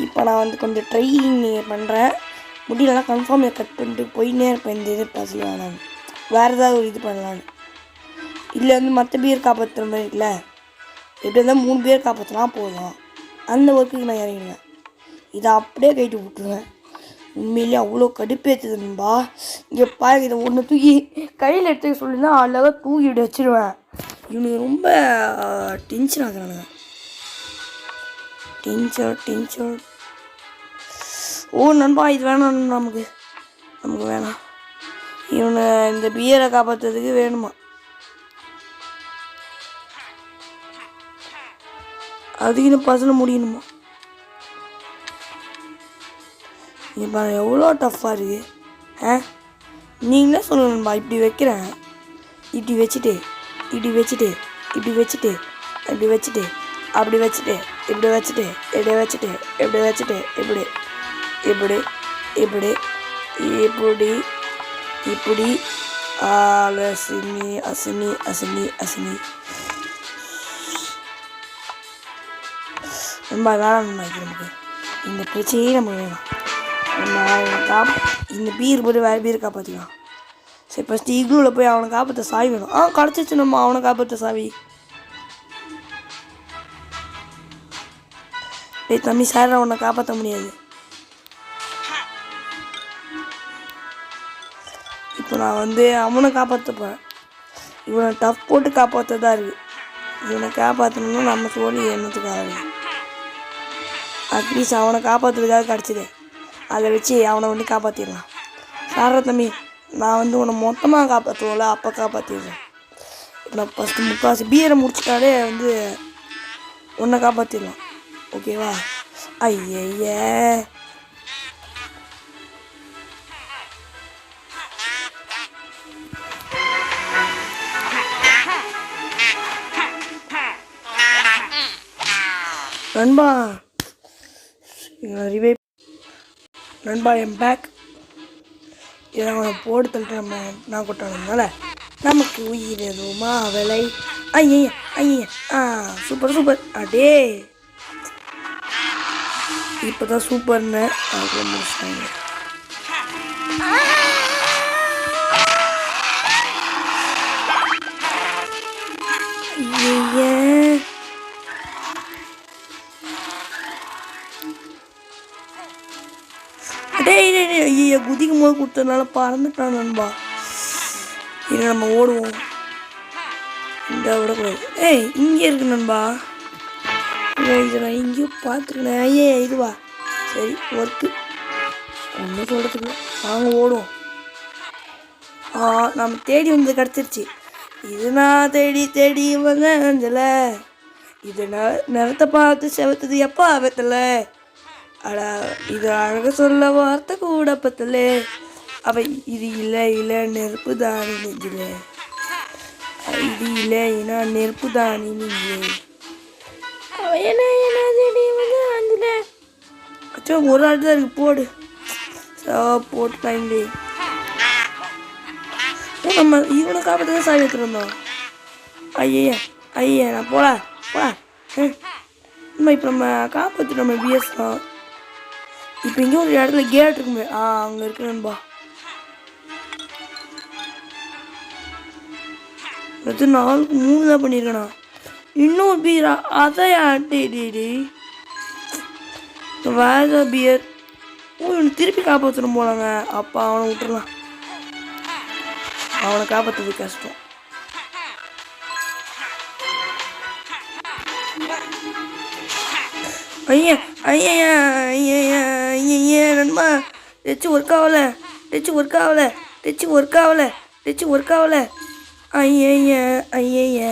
இப்போ நான் வந்து கொஞ்சம் ட்ரைனிங் பண்ணுறேன். முடியலன்னா கன்ஃபார்ம் இதை கட் பண்ணிட்டு போயின்னே இருப்பேன். இந்த இது பசங்க நான் வேறு ஏதாவது ஒரு இது பண்ணலான்னு. இல்லை வந்து மற்ற பேர் காப்பாற்றுற மாதிரி இருக்குல்ல, எப்படி இருந்தால் 3 பேர் காப்பாற்றினா போதும். அந்த ஒர்க்குக்கு நான் இறங்கிடுவேன். இதை அப்படியே கைட்டு விட்டுருவேன். உண்மையிலேயே அவ்வளோ கடுப்பேற்றுதுன்பா. இங்கே பாருங்க, இதை ஒன்று தூக்கி கையில் எடுத்துக்க சொல்லியிருந்தா அழகாக தூக்கிட்டு வச்சிருவேன். இவனுக்கு ரொம்ப டென்ஷன் ஆகுறானுங்க. டென்ஷன் ஓ நண்பா இது வேணாம். நமக்கு வேணாம். இவனை இந்த பியரை காப்பாற்றுறதுக்கு வேணுமா? அதுக்கு இன்னும் பசங்க முடியணுமா? இப்போ எவ்வளோ டஃப்பாக இருக்குது. நீங்களே சொல்லுங்க நண்பா. இப்படி வைக்கிறேன், இப்படி வச்சுட்டு இப்படி வச்சுட்டு இப்படி வச்சுட்டு இப்படி வச்சுட்டு அப்படி வச்சுட்டு இப்படி வச்சுட்டு இப்படி வச்சுட்டு இப்படி வச்சுட்டு இப்படி இப்படி இப்படி இப்படி இப்படி அலசினி அசினி அசினி அசினி ரொம்ப வேணாம் நமக்கு. இந்த பிரச்சனையே நமக்கு வேணாம். நம்ம இந்த பீர் போட்டு வேறு பீர் காப்பாற்றிக்கலாம். சரி, ஃபஸ்ட்டு இக்லூவில் போய் அவனை காப்பாற்ற சாவி வேணும். கிடச்சிச்சு நம்ம அவனை காப்பாற்ற சாவி. தம்பி சார், அவனை காப்பாற்ற முடியாது. இப்போ நான் அவனை காப்பாற்ற போகிறேன். இவனை டஃப் போட்டு காப்பாற்றதான் இருக்குது. இவனை காப்பாற்றணும்னா நம்ம சொல்லி என்னத்துக்காக. அட்லீஸ்ட் அவனை காப்பாற்றுறதுக்காக கிடச்சிது. அதை வச்சு அவனை காப்பாற்றிடலாம். சாரா தம்பி, நான் உன்னை மொத்தமாக காப்பாற்றுவோம்ல, அப்போ காப்பாற்றிடுறேன். இப்போ நான் ஃபஸ்ட்டு முக்கால்வாசி பீரை முடிச்சிட்டாலே உன்னை காப்பாற்றிடலாம். ஓகேவா? ஐய நண்பா, ரிவைவ் நண்பா, என் பேக். இதை அவனை போட்டு தள்ளிட்டு நான் கொட்டானதுனால நமக்கு உயிர் எதுவுமா விலை. ஐய ஐய சூப்பர் சூப்பர். அடே இப்போ தான் சூப்பர்னு அதுக்கு முடிச்சிட்டாங்க. ஐயா குதிக்கும் போது கொடுத்ததுனால பறந்துட்டான் நண்பா. இதை நம்ம ஓடுவோம். இந்த விடக்கூடாது. இங்கே இருக்கு நண்பா. இதை நான் இங்கேயும் பார்த்துருக்கேன். ஐயே இதுவா? சரி, ஒர்க்கு ஒன்றும் சொல்கிறதுக்கு. நாங்கள் ஓடுவோம். நம்ம தேடி வந்தது கிடச்சிருச்சு. இது நான் தேடி தேடி வந்தேன். இது நிறத்தை பார்த்து செவத்தது எப்போ ஆபத்தில். அடா, இது அழக சொல்ல வார்த்தை கூட பத்தல. அவ இது இல்லை இல்லை நெருப்பு தானி நெஞ்சில. இது இல்லை ஏன்னா நெருப்பு தானி நெஞ்சில. அவ என்ன என்ன அச்சோ, ஒரு ஆள் தான் இருக்கு. போடு போட்டு டைம்லே நம்ம இவனை காப்பாற்ற தான் சாவி எடுத்துருந்தோம். ஐயா ஐயா நான் போடா போடா. நம்ம இப்போ நம்ம காப்பாற்று நம்ம பிஎஸ் தான். இப்போ இங்கே ஒரு இடத்துல கேட் இருக்குமே, அங்கே இருக்கு நண்பா. அது 4க்கு 3 தான் பண்ணியிருக்கேண்ணா. இன்னும் பீரா அதான் டேடி வேற பியர். இவனை திருப்பி காப்பாற்றணும் போலாங்க. அப்பா அவனை விட்டுறலாம். அவனை காப்பாற்றுறது கஷ்டம். ஐயா ஐயா ஐயா ஐயா நண்பா, டச்சு ஒர்க் ஆகலை. டச்சு ஒர்க் ஆகலை. டச்சு ஒர்க் ஆகலை. டச்சு ஒர்க் ஆகலை. ஐயா ஐயா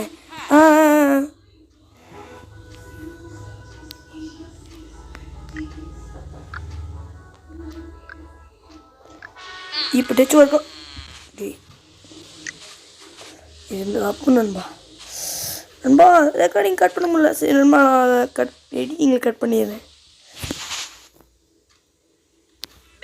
இப்போ டச்சு ஒர்க் இருந்து அப்பு நண்பா. நண்பா ரெக்கார்டிங் கட் பண்ண முடியல. சரி நண்பா, நான் எடிட்டிங்கில் கட் பண்ணிடுறேன்.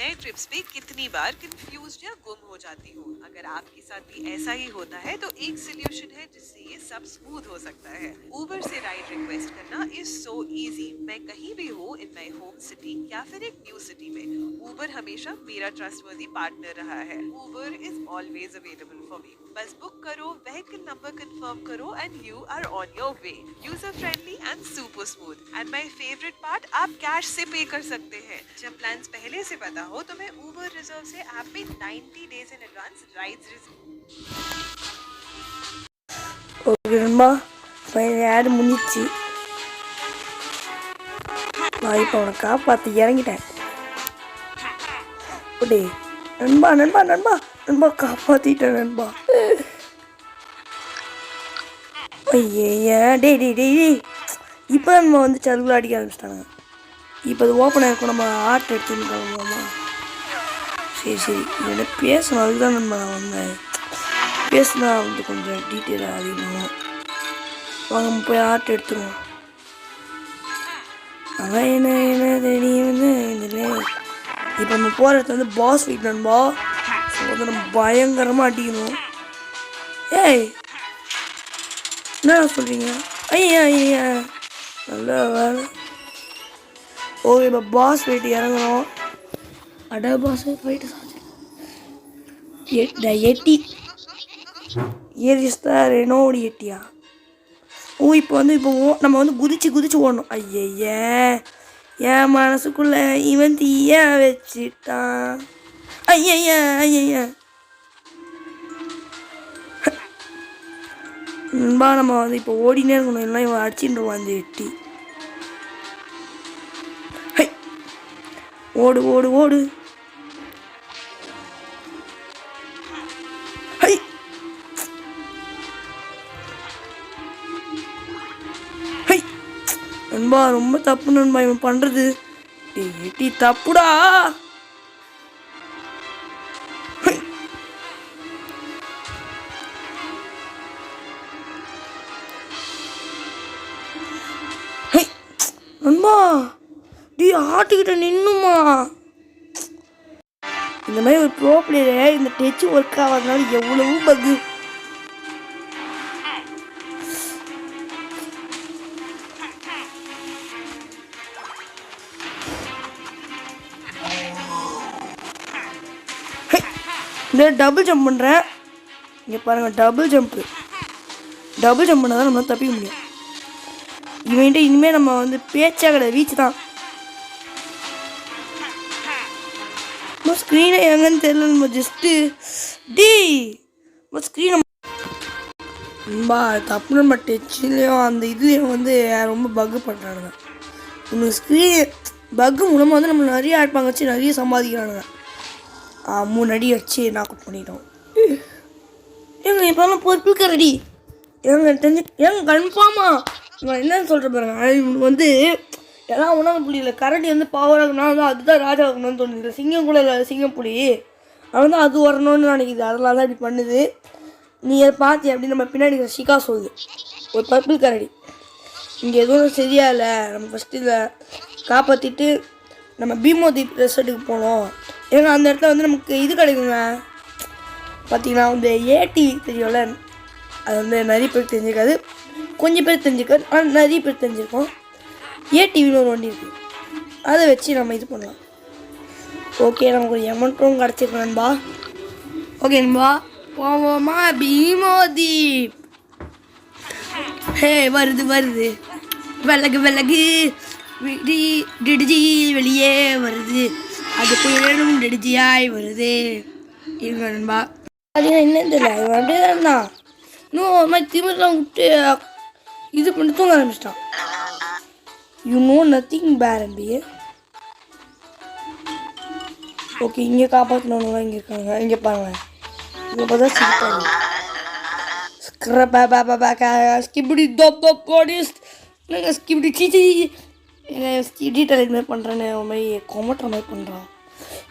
मैं ट्रिप्स पे कितनी बार कंफ्यूज्ड या गुम हो जाती हूँ। अगर आपके साथ भी ऐसा ही होता है तो एक सोल्यूशन है जिससे ये सब स्मूथ हो सकता है। उबर से राइड रिक्वेस्ट करना इज सो इजी। मैं कहीं भी हूँ इन माय होम सिटी या फिर एक न्यू सिटी में, उबर हमेशा मेरा ट्रस्टवर्दी पार्टनर रहा है। Uber is always available for me. बस बुक करो, व्हीकल नंबर कंफर्म करो and you are on your way. User friendly and super smooth. And my favourite part, आप कैश से पे कर सकते हैं। जब प्लान्स पहले से पता हो तो मैं उबर रिजर्व से ऐप पे 90 days in advance rides reserve. Okay நண்பா, ஆட் முடிச்சு. நான் இப்போ அவனை காப்பாற்றி இறங்கிட்டேன். ஓடே நண்பா நண்பா நண்பா நண்பா, காப்பாற்றிட்டேன் நண்பா. ஐயா டே டே டே இப்போ நம்ம சருகுல அடிக்க ஆரம்பிச்சிட்டாங்க. இப்போ அது ஓப்பன் ஆகிருக்கும். நம்ம ஆர்ட் எடுத்துன்னு கிளம்புவோமா? சரி சரி என்ன பேசணும் அதுக்கு தான் நான் வந்தேன். பேசுனா வந்து கொஞ்சம் டீட்டெயிலாக அதிகமாகும். வாங்க போய் ஆர்ட் எடுத்துருவோம். அவன் என்ன தேடி வந்து இப்போ நம்ம போகிற இடத்துல வந்து பாஸ் ஃபைட் நண்பா. ஸோ வந்து நம்ம பயங்கரமாக அடிக்கணும். ஏய் என்ன சொல்கிறீங்க? ஐயா ஐயா நல்ல வேலை. ஓகே இப்போ பாஸ் ஃபைட் இறங்கணும். அட பாஸ் ஃபைட்டு எட்டி ஏரிஸ்தா ரெனோடி எட்டியா? ஓ இப்போ வந்து நம்ம வந்து குதிச்சு ஓடணும். ஐய என் மனசுக்குள்ள இவன் தீய வச்சுட்டான். ஐயா நண்பா நம்ம வந்து இப்போ ஓடினே இருக்கணும். எல்லாம் இவன் அடிச்சுட்டுருவான் அந்த எட்டி. ஓடு ஓடு ஓடு. நண்பா ரொம்ப தப்பு நண்பா இவன் பண்ணுறது. எட்டி தப்புடா. நண்பா டி ஆட்டுக்கிட்ட நின்னுமா? இந்த மாதிரி ஒரு ப்ரோ பிளேயரை இந்த டச் ஒர்க் ஆகாதனால எவ்வளவு பக்கு. இந்த டபுள் ஜம்ப் பண்ணுறேன். இங்கே பாருங்கள் டபுள் ஜம்ப் பண்ணால் தான் நம்ம தப்பிக்க முடியும். இவன்ட்டு இனிமேல் நம்ம வந்து பேச்சா கிடையாது, வீச்சு தான். ஸ்க்ரீனை எங்கன்னு தெரியல. நம்ம ஜஸ்ட்டு ஸ்க்ரீனை ரொம்ப தப்பு. நம்ம டச்சுலேயும் அந்த இதுலேயும் வந்து ரொம்ப பக்கு பண்ணுறானுங்க. உனக்கு ஸ்க்ரீன் பக்கு மூலமாக வந்து நம்ம நிறைய ஆட்பாங்க வச்சு நிறைய சம்பாதிக்கிறானுங்க. 3 அடி வச்சு நாக் அவுட் பண்ணிட்டோம். ஏங்க இப்போலாம் பொறுப்புக்க ரெடி ஏங்க கன்ஃபார்மா நான் என்னன்னு சொல்கிறேன் பாருங்க. இவனுக்கு வந்து எல்லாம் ஒன்றாம் புள்ளி இல்லை. கரடி வந்து பவராகனா தான் அதுதான் ராஜா ஆகணும்னு தோணுது. சிங்கம் கூட இல்லை, சிங்கம் புலி அவன் தான் அது வரணும்னு நினைக்கிது. அதெல்லாம் தான் இப்படி பண்ணுது. நீ அதை பார்த்தி அப்படின்னு நம்ம பின்னாடி ஷிகா சொல்லுது. ஒரு பர்பிள் கரடி இங்கே எதுவும் சரியா இல்லை. நம்ம ஃபஸ்ட்டு இதை காப்பாற்றிட்டு நம்ம பீமோதீப் ரெசார்ட்டுக்கு போனோம். ஏன்னா அந்த இடத்துல வந்து நமக்கு இது கிடைக்குங்க. பார்த்தீங்கன்னா வந்து ஏடிவி தெரியும்ல, அது வந்து நிறைய பேர் தெரிஞ்சிருக்காது, கொஞ்சம் பேர் தெரிஞ்சிருக்காது, ஆனால் நிறைய பேர் தெரிஞ்சிருக்கோம். ஏடிவின்னு ஒரு வண்டி இருக்குது, அதை வச்சு நம்ம இது பண்ணலாம். ஓகே நமக்கு ஒரு எமௌண்ட்டும் கிடச்சிருக்கோம் நண்பா. ஓகே நண்பா போவோமா? பீமோதீப் ஹே வருது விலகு டிடிஜி வெளியே வருது. அது புயலும் டிடிஜியாய் வருது. இருங்க நண்பா. அது என்னன்னு தெரியல, இவன் அப்படியே தான் இருந்தான். இன்னும் ஒரு மாதிரி திமிரெலாம் விட்டு இது பண்ணி தூங்க ஆரம்பிச்சிட்டான். யூ நோ நத்திங் பேரம்பி. ஓகே இங்கே காப்பாற்றணும்லாம் இங்கே இருக்காங்க. இங்கே பாருங்க, இங்கே பார்த்தா சிரிப்பாங்க. ஸ்கிப்டி ஸ்கிப்டி சீச்சி டீட்டெயில் இது மாதிரி பண்ணுறேன்னு ஒரு மாதிரி கொமட்டுற மாதிரி பண்ணுறான்.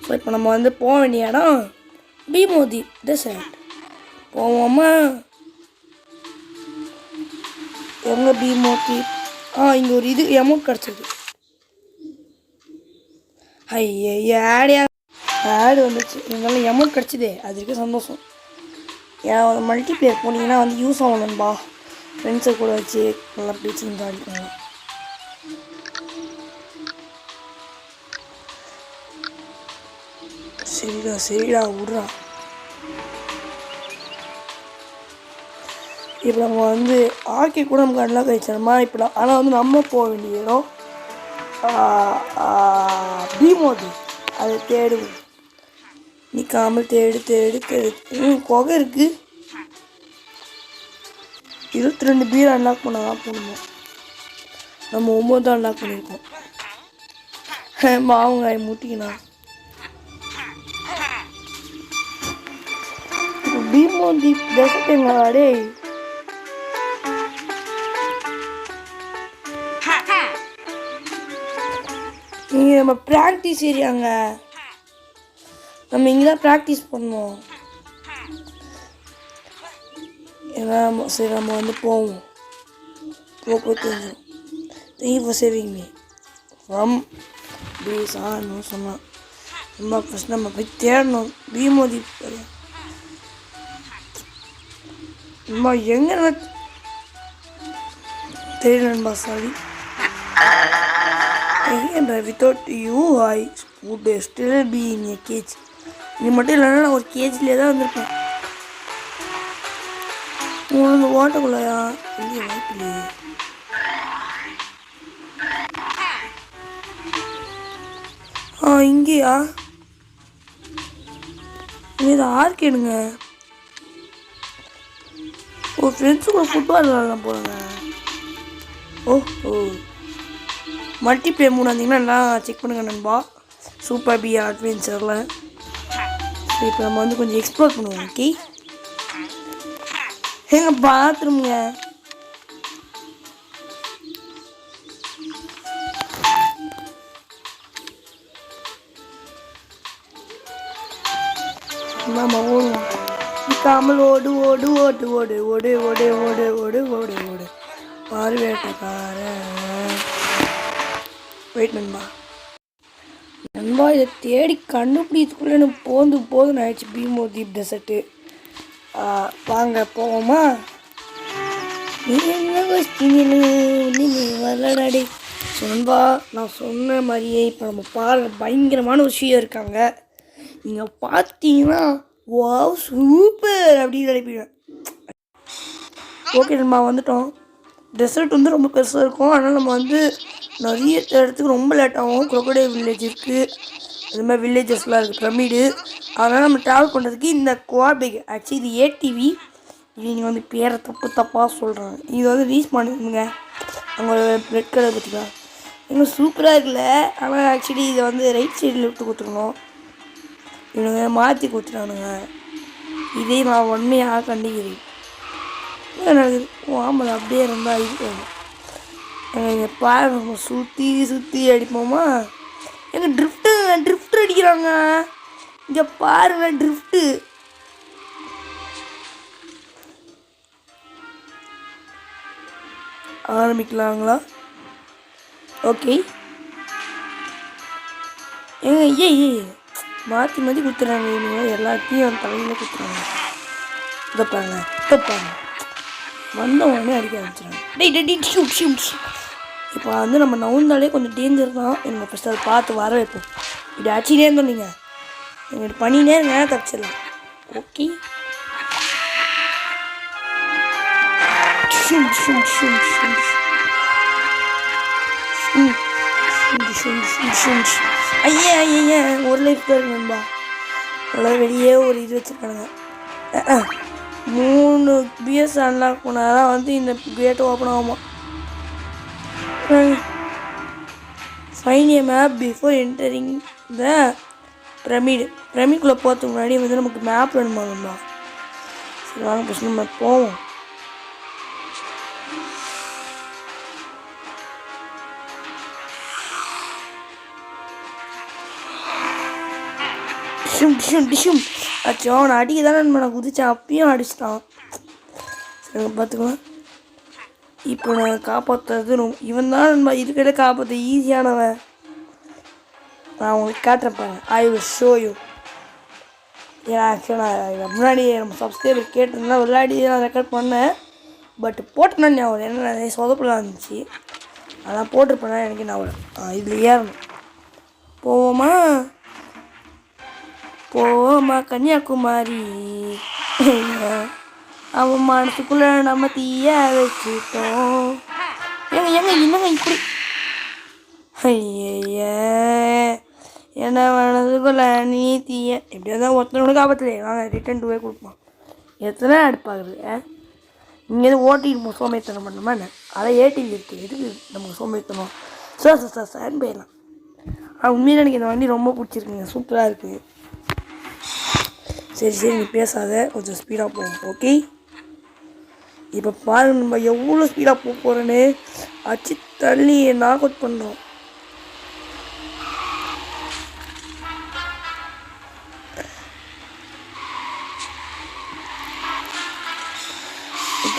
ஸோ இப்போ நம்ம வந்து போக வேண்டிய இடம் பீமோதீப் டெசர்ட். போவோமா? எங்கே பீமோதீப்? இங்கே ஒரு இது அமௌண்ட் கிடச்சிது. ஐயா ஆடு வந்துச்சு. இருந்தாலும் அமௌண்ட் கிடச்சிதே, அது வரைக்கும் சந்தோஷம். ஏன் மல்டிப்ளேயர் போனீங்கன்னா வந்து யூஸ் ஆகணும்பா. ஃப்ரெண்ட்ஸை கூட வச்சு நல்லா பிடிச்சி அடிக்கணும். சரிடா விட்றா. இப்போ நம்ம வந்து ஆர்கே கூட நமக்கு அன்லாக் ஆகிடுச்சோம்மா இப்போ. ஆனால் வந்து நம்ம போக வேண்டிய இடம் பீமோதீப். அதை தேடுவோம், நிற்காமல் தேடு. குகை இருக்குது. 22 பீர் அன்லாக் பண்ண தான் போகணுமோ. நம்ம 9 தான் அன்லாக் பண்ணியிருக்கோம். மாவுங்காய் முட்டிக்கணும். பீமோதீப் டெசர்ட் எங்கடே? இங்கே நம்ம ப்ராக்டிஸ் ஏரியாங்க. நம்ம இங்கே தான் ப்ராக்டிஸ் பண்ணோம். ஏன்னா சரி நம்ம வந்து போவோம். போக தெரிஞ்சிடும். Thank you for saving me from சார்னு சொன்னான். நம்ம ஃபஸ்ட் நம்ம போய் தேடணும். பீமோதி நம்ம எங்கே தெரியல நண்பா. Sorry. Without you I would still be in a cage. இது மட்டும் இல்லைன்னா நான் ஒரு கேஜ்லேயே தான் வந்திருப்பேன். உங்களுக்கு ஓட்டக்குள்ளையா இல்லையா? வாய்ப்பில்லையே. இங்கேயா? இது ஆர்கேடுங்க. ஓ ஃப்ரெண்ட்ஸு கூட ஃபுட்பால் விளாட்லாம் போகிறேங்க. ஓ மல்டிப்ளேயர் 3 வந்தீங்கன்னா எல்லாம் செக் பண்ணுங்க நண்பா. சூப்பர் பி அட்வென்ச்சரில். இப்போ நம்ம வந்து கொஞ்சம் எக்ஸ்ப்ளோர் பண்ணுவோம். ஓகே எங்க பாத்ரூம்ங்க. நம்ம ஓடுவோம். நிற்காமல் ஓடு ஓடு ஓடு ஓடு ஓடு ஓடு ஓடு ஓடு ஓடு ஓடு பார்வேட்டக்காரன். வெயிட் நண்பா. நண்பா இதை தேடி கண்டுபிடிக்கிறதுக்குள்ளே எனக்கு போதும் ஆயிடுச்சு. பீமோ தீப் டெசர்ட்டு. வாங்க போவோமா? நீ என்ன வரலடாடி. நண்பா நான் சொன்ன மாதிரியே இப்போ நம்ம பயங்கரமான ஒரு விஷயம் இருக்காங்க. நீங்கள் பார்த்தீங்கன்னா வாவ் சூப்பர் அப்படின்னு நினைப்பீங்க. ஓகே நண்பா வந்துட்டோம். டெசர்ட் வந்து ரொம்ப பெருசாக இருக்கும். அதனால் நம்ம வந்து நிறைய இடத்துக்கு ரொம்ப லேட் ஆகும். crocodile வில்லேஜ் இருக்குது. அது மாதிரி வில்லேஜஸ்லாம் இருக்குது. பிரமிடு. அதனால் நம்ம ட்ராவல் பண்ணுறதுக்கு இந்த குவாபேக் ஆக்சுவலி இது ஏடிவி. நீங்கள் வந்து பேரை தப்பாக சொல்கிறாங்க. இது வந்து ரீச் பண்ணிடுங்க. அங்கே ரெட் கலர் பார்த்திங்களா எங்கே சூப்பராக இருக்குல்ல. ஆனால் ஆக்சுவலி இதை வந்து ரைட் சைடில் விட்டு கொடுத்துக்கணும். இவனுங்க மாற்றி கொடுத்துட்டானுங்க. இதே நான் உண்மையாக கண்டிக்கிறேன். என்ன நடக்குது? ஆமாம் அப்படியே இருந்தால் இது இங்கே பாருங்க. நம்ம சுற்றி அடிப்போமா? எங்கள் ட்ரிஃப்ட் அடிக்கிறாங்க. இங்கே பாருங்க ட்ரிஃப்ட்டு. ஆரம்பிக்கலாங்களா? ஓகே ஏங்க ஏய் மாற்றி கொடுத்துறாங்க. இவங்க எல்லாத்தையும் தலையில் கொடுத்துறாங்க. இதை பாருங்க வந்த உடனே அடிக்க ஆரம்பிச்சிடாங்க. இப்போ வந்து நம்ம நவுந்தாலே கொஞ்சம் டேஞ்சர் தான். எனக்கு ஃபஸ்ட் அதை பார்த்து வர வைப்போம். இப்படி அடிச்சுனே இருந்தோம். நீங்கள் எங்களுக்கு பண்ணினே இருங்க தப்பிச்சிடலாம். ஓகே ஐயா ஒரு லைஃப் தான் இருக்கு நண்பா. அவ்வளோ வெளியே ஒரு இது வச்சுருக்கானுங்க. 3 பிஎஸ் அன்லாக் பண்ணால் தான் வந்து இந்த கேட்டு ஓப்பன் ஆகுமா. Find a map before entering the பிரமிடுக்குள்ளே போகிறதுக்கு முன்னாடி வந்து நமக்கு மேப் வேணுமா நண்பா. சரி வாங்க ஃபஸ்ட் நம்ம போவோம். டிஷும் அச்சோ அவனை அடிக்க தானே நான் குதிச்சேன். அப்பயும் அடிச்சிட்டான். சரி பார்த்துக்கலாம். இப்போ நான் காப்பாற்றுறது இவன் தான் நம்ம இருக்கிறத காப்பாற்ற ஈஸியானவன். நான் உங்களுக்கு காட்டுறப்பேன். I will show you. ஏன்னா ஆக்சுவலாக முன்னாடி நம்ம சப்ஸ்கிரைபர் கேட்டிருந்தா விளையாடி நான் ரெக்கார்ட் பண்ணேன். பட் போட்டேன்னா ஞாபகம் என்ன நிறைய சொதப்பலாம் இருந்துச்சு. அதான் போட்டிருப்பேன்னா எனக்கு ஞாபகம். இதில் ஏறணும். போவோமா கன்னியாகுமரி. அவன் மனசுக்குள்ளே நம்ம தீய வச்சுட்டோம். என்னங்க இப்படி ஐய என்ன மனசுக்குள்ள நீ தீய எப்படியா தான் ஒருத்தனோட காப்பத்துல நாங்கள் ரிட்டன் டூவே கொடுப்போம். எத்தனை அடுப்பாகுது? இங்கே எதுவும் ஓட்டிட்டு சோம்பேத்தனம் பண்ணோமா என்ன? அதை ஏடிவி இருக்குது. எதுக்கு நமக்கு சோம்பேத்தனம்? சார் போயிடலாம். உண்மையில எனக்கு இந்த வண்டி ரொம்ப பிடிச்சிருக்குங்க. சூப்பராக இருக்குது. சரி நீ பேசாத, கொஞ்சம் ஸ்பீடாக போகும். ஓகே இப்போ பாருங்க நம்ம எவ்வளோ ஸ்பீடாக போக போகிறேன்னு. அச்சு தள்ளி நாக் அவுட் பண்ணுறோம்.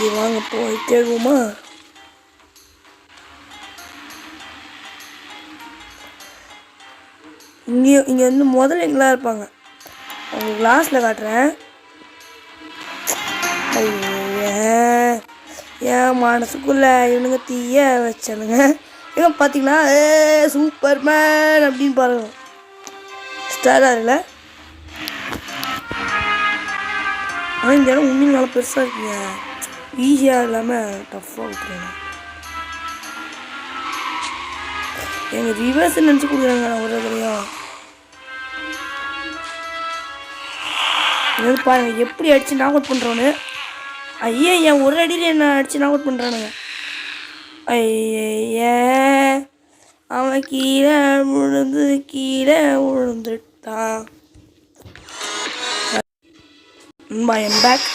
ஓகே வாங்க போய் கேட்குமா. இங்கே வந்து முதல்ல எங்கெல்லாம் இருப்பாங்க உங்களுக்கு லாஸ்ட்டில் காட்டுறேன். என் மனசுக்குள்ள இவனுங்க தீய வச்சானுங்க. ஏங்க பார்த்தீங்கன்னா சூப்பர் மேன் அப்படின்னு பாருங்க. ஸ்டாராக இல்லை ஆனால் இந்த இடம் உண்மையும் நல்லா பெருசாக இருக்குங்க. ஈஸியாக இல்லாமல் டஃப்பாக விட்டுருங்க. எங்கள் ரிவர்ஸ் நினச்சி கொடுக்குறாங்க ஒரு தடையும். பாருங்க எப்படி அடித்து நாக் அவுட் பண்ணுறோன்னு. ஐயா என் ஒரு அடியில் என்ன அடித்து நாக் அவுட் பண்ணுறானுங்க. ஐய அவன் கீழே விழுந்துட்டான். என் பேக்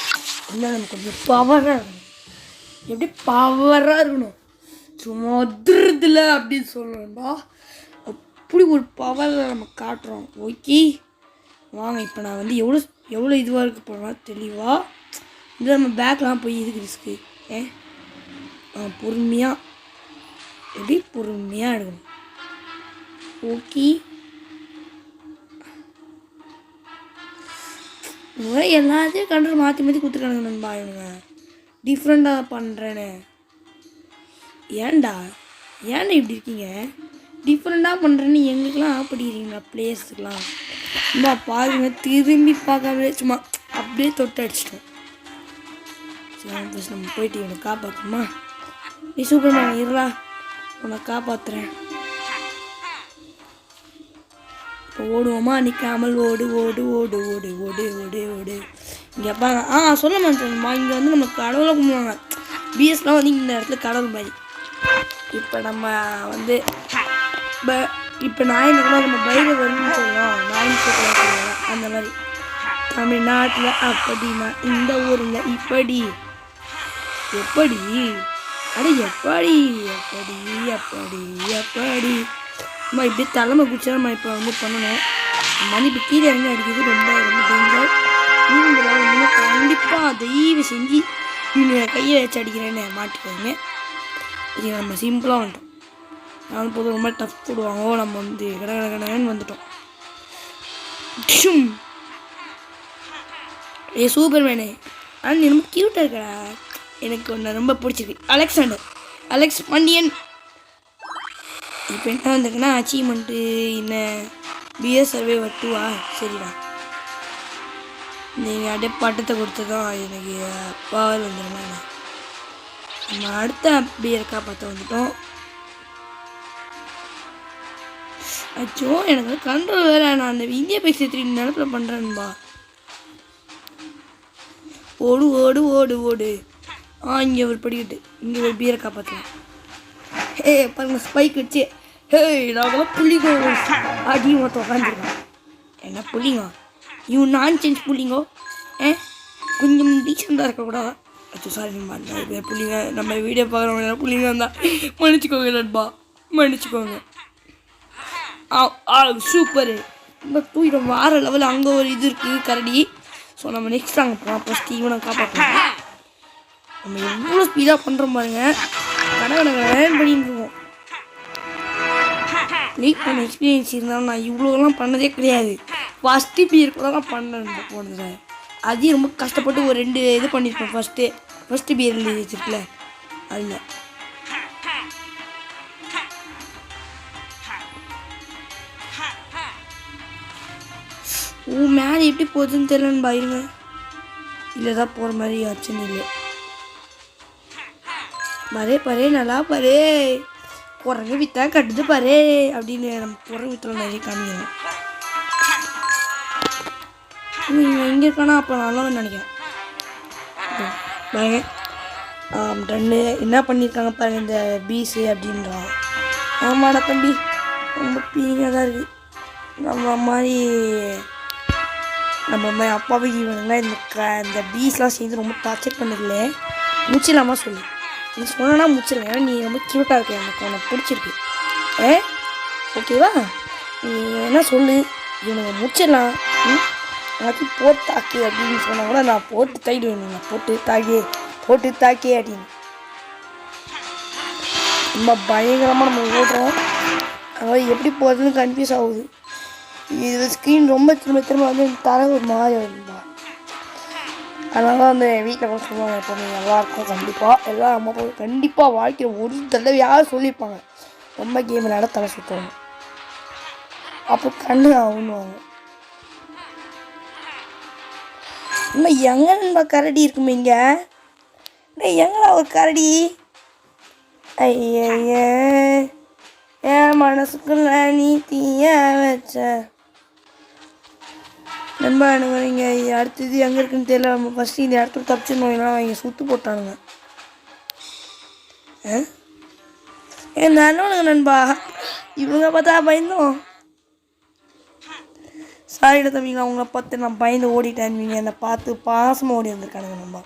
என்ன நமக்கு கொஞ்சம் பவராக இருக்கணும். எப்படி பவராக இருக்கணும் சும்மா அதிரதில்லை அப்படின்னு சொல்லணும்பா. அப்படி ஒரு பவரில் நம்ம காட்டுறோம். ஓகே வாங்க இப்போ நான் வந்து எவ்வளோ இதுவாக இருக்க போகிறோம் தெளிவாக. இது நம்ம பேக்லாம் போய் இதுக்கு ரிஸ்க்கு பொறுமையாக எப்படி பொறுமையாக எடுக்கணும். ஓகே எல்லாத்தையும் கண்ட்ரோல் மாற்றி மாற்றி கொடுத்துருக்கானுங்க நண்பா. இவனுங்க டிஃப்ரெண்ட்டாக பண்ணுறேன்னு. ஏன்டா இப்படி இருக்கீங்க? டிஃப்ரெண்ட்டாக பண்ணுறேன்னு எங்களுக்கெல்லாம் ஆப்படிக்கிறீங்களா பிளேஸுக்கெலாம்? சும்மா பாருங்க திரும்பி பார்க்காமலே சும்மா அப்படியே தொட்டு அடிச்சிட்டோம். சரி ஃபஸ்ட் நம்ம போயிட்டு இவனை காப்பாற்றுமா. நீ சூப்பர்மேன் இருடா உன்னை காப்பாற்றுறேன். இப்போ ஓடுவோமா நிற்காமல் ஓடு ஓடு ஓடு ஓடு ஓடு ஓடு ஓடு. இங்கே பாருங்க சொல்ல மாட்டேன்மா. இங்கே வந்து நம்ம கடவுளை கும்பிடுவாங்க. பிஎஸ்லாம் வந்து இந்த இடத்துல கடவுள் மாதிரி. இப்போ நம்ம வந்து இப்போ நாயின் கூட நம்ம பைரவர்னு சொல்லலாம். நாயின் சொல்லலாம் அந்த மாதிரி. தமிழ்நாட்டில் அப்படின்னா இந்த ஊரில் இப்படி எப்படி அட எப்படி எப்படி எப்படி எப்படி நம்ம இப்படி தலைமை குடிச்சா நம்ம இப்போ வந்து பண்ணணும். மணி இப்போ கீழே இறங்கி அடிக்கிறது ரொம்ப ரொம்ப டேஞ்சர். நீங்கள் கண்டிப்பாக தயவு செஞ்சு நீங்கள் கையை வச்சு அடிக்கிறேன்னு மாட்டிக்கோங்க. இது நம்ம சிம்பிளாக வந்துட்டோம். நான் போதும் ரொம்ப டஃப் போடுவாங்க. நம்ம வந்து கடகடன்னு வந்துட்டோம். சூப்பர்மேனு ஆனால் நீ ரொம்ப க்யூட்டாக இருக்கடா. எனக்கு ஒன்று ரொம்ப பிடிச்சிருக்கு. அலெக்ஸ் பாண்டியன். இப்போ என்ன வந்திருக்குன்னா அச்சீவ்மெண்ட்டு என்ன பிஎஸ் சர்வைவர் 2 சரிடா. நீங்கள் அப்படியே பட்டத்தை கொடுத்ததும் எனக்கு பவர் வந்துடுமா. நம்ம அடுத்த பியர் காப்பாற்ற வந்துட்டோம். அச்சோ எனக்கு கண்ட்ரோல் வேறு. நான் அந்த இந்தியா பைக்ஸ் 3 நிலப்பில் பண்ணுறேன்பா. ஓடு ஓடு ஓடு ஓடு. இங்கே ஒரு படிக்கட்டு. இங்கே ஒரு பியரை காப்பாற்றலாம். பாருங்க ஸ்பைக் வச்சு நாங்களாம் புள்ளிங்கோ அடி மொத்தம் உட்காந்துருக்கோம். என்ன புள்ளிங்கோ நான் சேஞ்ச் புள்ளிங்கோ கொஞ்சம் டீசெண்டாக இருக்கக்கூடாது. அச்சோ சாரி நம்ம புள்ளிங்க நம்ம வீடியோ பார்க்குறவங்க புள்ளிங்க வந்தால் மன்னிச்சிக்கோங்க நண்பா மன்னிச்சிக்கோங்க. சூப்பரு ரொம்ப தூக்கிடும். வார லெவலில் அங்கே ஒரு இது இருக்குது கரடி. ஸோ நம்ம நெக்ஸ்ட் அங்கே போகலாம். ஃபஸ்ட்டு இவனை காப்பாற்றலாம். நம்ம எவ்வளோ ஸ்பீடாக பண்ணுறோம் பாருங்க. கடகடகடன்னு பண்ணிட்டு இருக்கோம். லீக் பண்ண எக்ஸ்பீரியன்ஸ் இருந்தாலும் நான் இவ்வளோலாம் பண்ணதே கிடையாது. ஃபஸ்ட்டு பியர் கூட தான் பண்ணேன் போனது. அதையும் ரொம்ப கஷ்டப்பட்டு ஒரு 2 இது பண்ணியிருப்பேன். ஃபஸ்ட்டு பியர் வச்சுருக்குல அதில். மேலே எப்படி போகுதுன்னு தெரியலன்னு பாருங்க. இல்லை தான் போகிற மாதிரி ஆச்சுன்னு இல்லை. பாரு நல்லா பாரு குரங்கு வித்தா கட்டுது பாரு அப்படின்னு நம்ம குரங்கு வித்தலாம் நிறைய காமிக்கிறோம். நீங்கள் எங்கே இருக்கானா அப்போ நல்லா நினைக்கிறேன். பாருங்க ரெண்டு என்ன பண்ணியிருக்காங்க பாருங்க இந்த பீஸு அப்படின்றான். ஆமாடா தம்பி ரொம்ப பீனியாக தான் இருக்குது. நம்ம மாதிரி அப்பாவுக்கு இவனுங்களா இந்த பீஸ்லாம் சேர்ந்து ரொம்ப டார்ச்சர் பண்ணதில்ல. முடிச்சிடலாமா சொல்லு. நீ சொன்னா முடிச்சிடலாம். ஏன்னா நீ ரொம்ப க்யூட்டாக இருக்க. எனக்கு பிடிச்சிருக்கு. ஓகேவா நீ என்ன சொல்லு. இவனுங்க முடிச்சிடலாம். எல்லாத்தையும் போட்டு தாக்கு அப்படின்னு சொன்னால் கூட நான் போட்டு தாக்கிடுவேன். நான் போட்டு போட்டு தாக்கி அடிக்கணும். ரொம்ப பயங்கரமாக நம்ம ஓடுறோம். அதாவது எப்படி போகிறதுன்னு கன்ஃபியூஸ் ஆகுது. இது ஸ்க்ரீன் ரொம்ப திரும்ப வந்து தர ஒரு மாதிரி வருதுப்பா. அதனால தான் வந்து வீட்டில் கூட சொல்லுவாங்க எப்போவுமே நல்லாயிருக்கும். கண்டிப்பாக எல்லாம் அம்மா அப்பா கண்டிப்பாக வாழ்க்கையில் ஒரு தடவையாவது சொல்லியிருப்பாங்க ரொம்ப கேம் விளையாட தலை சுற்றுவாங்க, அப்போ கண்ணு ஆகுன்னுவாங்க. இன்னும் எங்கே நண்பா கரடி இருக்குமே இங்கே? எங்கடா ஒரு கரடி? ஐய என் மனசுக்குள்ள நீ தீய வச்ச நண்பா. எனக்கு இங்கே அடுத்தது எங்கே இருக்குன்னு தெரியல. நம்ம ஃபஸ்ட்டு இந்த இடத்துல தப்பிச்சிடணும், இல்லைனா அவங்க சுற்று போட்டானுங்க. என் நல்லவனுங்க நண்பா, இவங்க பார்த்தா பயந்தோம். சாரிடா தம்பிங்க, அவங்கள பார்த்து நான் பயந்து ஓடிட்டேன். நீங்கள் என்னை பார்த்து பாசமாக ஓடி வந்திருக்கானுங்க நண்பா.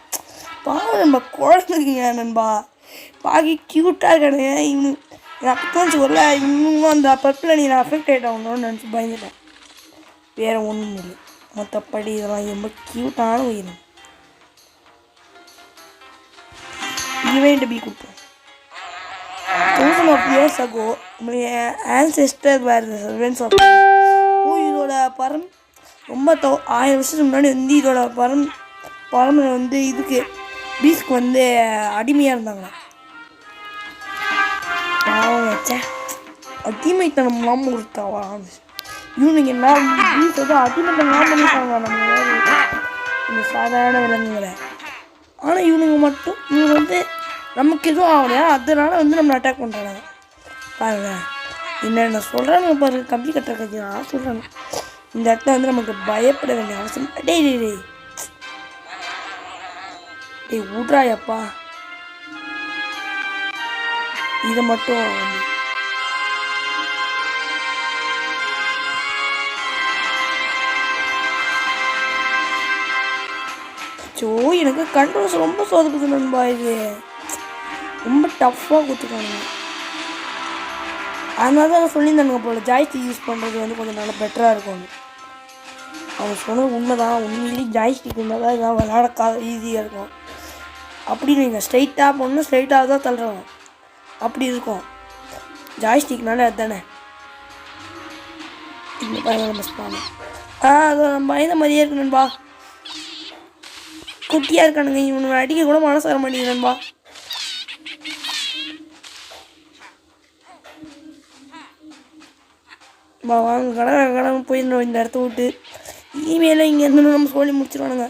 பாவம் நண்பா, குழந்தைங்க நண்பா, பாக்கி க்யூட்டாக இருக்கானுங்க. இன்னும் என் அப்போச்சு வரல, இன்னும் அந்த பர்பில் நீ நான் அஃபெக்ட் ஆகிட்டவங்களோன்னு நினச்சி பயந்துட்டேன். வேறு ஒன்றும் இல்லை, மற்றபடி இதெல்லாம் ரொம்ப க்யூட்டான உயிரினம். இவன் பி கொடுப்போம். 1000 of years ago, my ancestor were the servants of இதோட பரம் ரொம்ப 1000 வருஷத்துக்கு முன்னாடி வந்து இதோட பரம்பில் வந்து இதுக்கு பீஸ்க்கு வந்து அடிமையாக இருந்தாங்க. பாவம் வச்ச அடிமைத்தனம்லாம் கொடுத்தாவா இவனுங்க என்ன பீஸ் வந்து அடிமைத்தனம்லாம் பண்ணிட்டாங்க நம்ம இந்த சாதாரண விலங்குகளை. ஆனால் இவனுங்க மட்டும் இவங்க வந்து நமக்கு எதுவும் ஆகலையா, அதனால வந்து நம்மளை அட்டாக் பண்ணுறாங்க. பாருங்க என்னென்ன சொல்கிறாங்க பாருங்க, கம்பி கட்டுற கட்சி நான் சொல்கிறாங்க. இந்த இடத்துல வந்து நமக்கு பயப்பட வேண்டிய அவசியம். டேய் டேய் டேய் டேய் விட்றாயப்பா. இதை மட்டும் வந்து எனக்கு கண்ட்ரோல்ஸ் ரொம்ப சோதக்குது நண்பா. இது ரொம்ப டஃப்பாக கொடுத்துருக்காங்க. அதனால தான் சொல்லியிருந்தானுங்க போல் ஜாய்ஸ்டிக் யூஸ் பண்ணுறது வந்து கொஞ்சம் நல்லா பெட்டராக இருக்கும். அவங்க சொன்னது உண்மை தான். உண்மையிலேயே ஜாய்ஸ்டிக் இருந்தால் தான் இதெல்லாம் விளையாட ஈஸியாக இருக்கும். அப்படின்னு நீங்கள் ஸ்ட்ரைட்டாக போடணும், ஸ்ட்ரைட்டாக தான் தள்ளுறோம் அப்படி இருக்கும். ஜாய்ஸ்டிக்னாலே அதுதானே. இந்த பையன் நம்ம ஸ்பான் அது நம்ம பயந்த மாதிரியே இருக்கு நண்பா. குட்டியாக இருக்கானுங்க, இவனுங்க அடிக்க கூட மனசு வர மாட்டேங்குது நண்பா. வாங்க கடை போயிருந்தோம் இந்த இடத்த விட்டு. இமெயில இங்கேருந்து நம்ம சொல்லி முடிச்சிடுவானுங்க.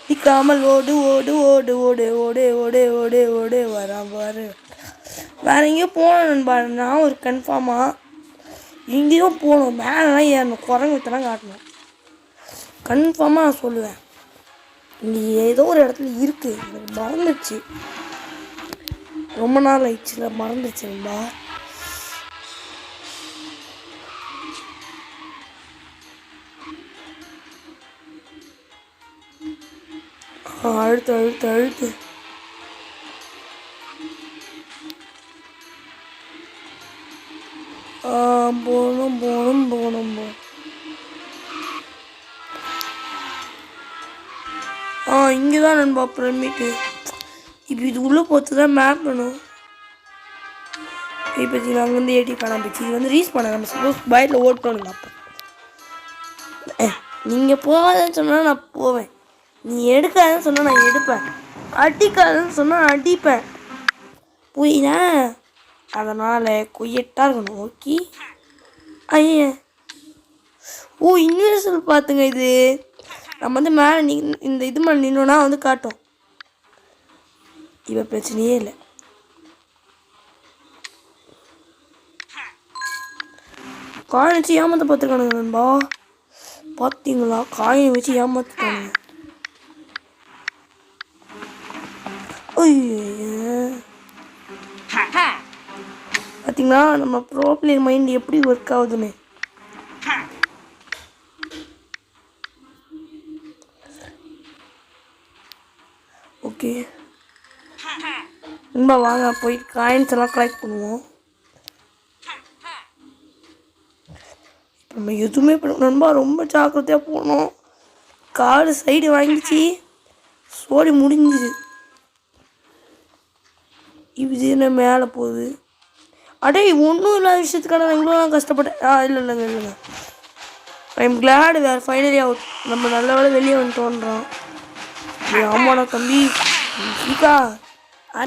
நிற்காமல் ஓடு ஓடு ஓடு ஓடு ஓடு ஓடு ஓடு ஓடு வரான் பாரு. வேறு எங்கேயும் போகணும் நண்பா. நான் ஒரு கன்ஃபார்மாக எங்கேயும் போகணும், மேலாம் ஏறணும், குரங்கு வித்தெல்லாம் காட்டணும். கன்ஃபார்மாக நான் சொல்லுவேன். இங்கே ஏதோ ஒரு இடத்துல இருக்குது, எனக்கு மறந்துடுச்சு, ரொம்ப நாள் ஆயிடுச்சுல, மறந்துடுச்சு நண்பா. அழுத்து அழுத்து அழுத்து. போகணும் போகணும் போகணும் போ. இங்கே தான் நண்பா அப்புறமேட்டு. இப்போ இது உள்ளே போட்டு தான் மேப் வேணும். இப்போ அங்கேருந்து ஏடி காணாம போச்சு. இது வந்து ரீஸ் பண்ண நம்ம சப்போஸ் பயத்தில் ஓட்டணுங்க. அப்போ நீங்கள் போகாதன்னு சொன்னால் நான் போவேன், நீ எடுக்காதுன்னு சொன்னால் நான் எடுப்பேன், அடிக்காதுன்னு சொன்னால் அடிப்பேன், புரியுதா? அதனால் கொய்யட்டாக இருக்கணும். ஓகே. ஐயா இன்வெர்சல் பார்த்துங்க. இது நம்ம வந்து மேலே இந்த இது மேலே நின்னோன்னா வந்து காட்டும். இப்போ பிரச்சனையே இல்லை. காயின் வச்சு ஏமாத்த பார்த்துருக்கானுங்க நண்பா. பார்த்தீங்களா, காயின் வச்சு ஏமாத்திட்டானுங்க. பார்த்தீங்களா நம்ம ப்ரோ பிளேயர் மைண்ட் எப்படி ஒர்க் ஆகுதுன்னு. ஓகே நண்பா, வாங்க போய் காயின்ஸ் எல்லாம் கலெக்ட் பண்ணுவோம். நம்ம எதுவுமே நண்பா ரொம்ப ஜாக்கிரதையாக போகணும். காடு சைடு வாங்கிச்சு சோடி முடிஞ்சுது. இது என்ன மேலே போகுது? அடே ஒன்றும் இல்லாத விஷயத்துக்கான நான் இவ்வளோலாம் கஷ்டப்பட்டேன். இல்லைங்க. ஐ எம் கிளாட் வேறு ஃபைனலி அவுட். நம்ம நல்ல வேலை வெளியே வந்துட்டோன்றான். ஆமாண்ணா தம்பி சீக்கா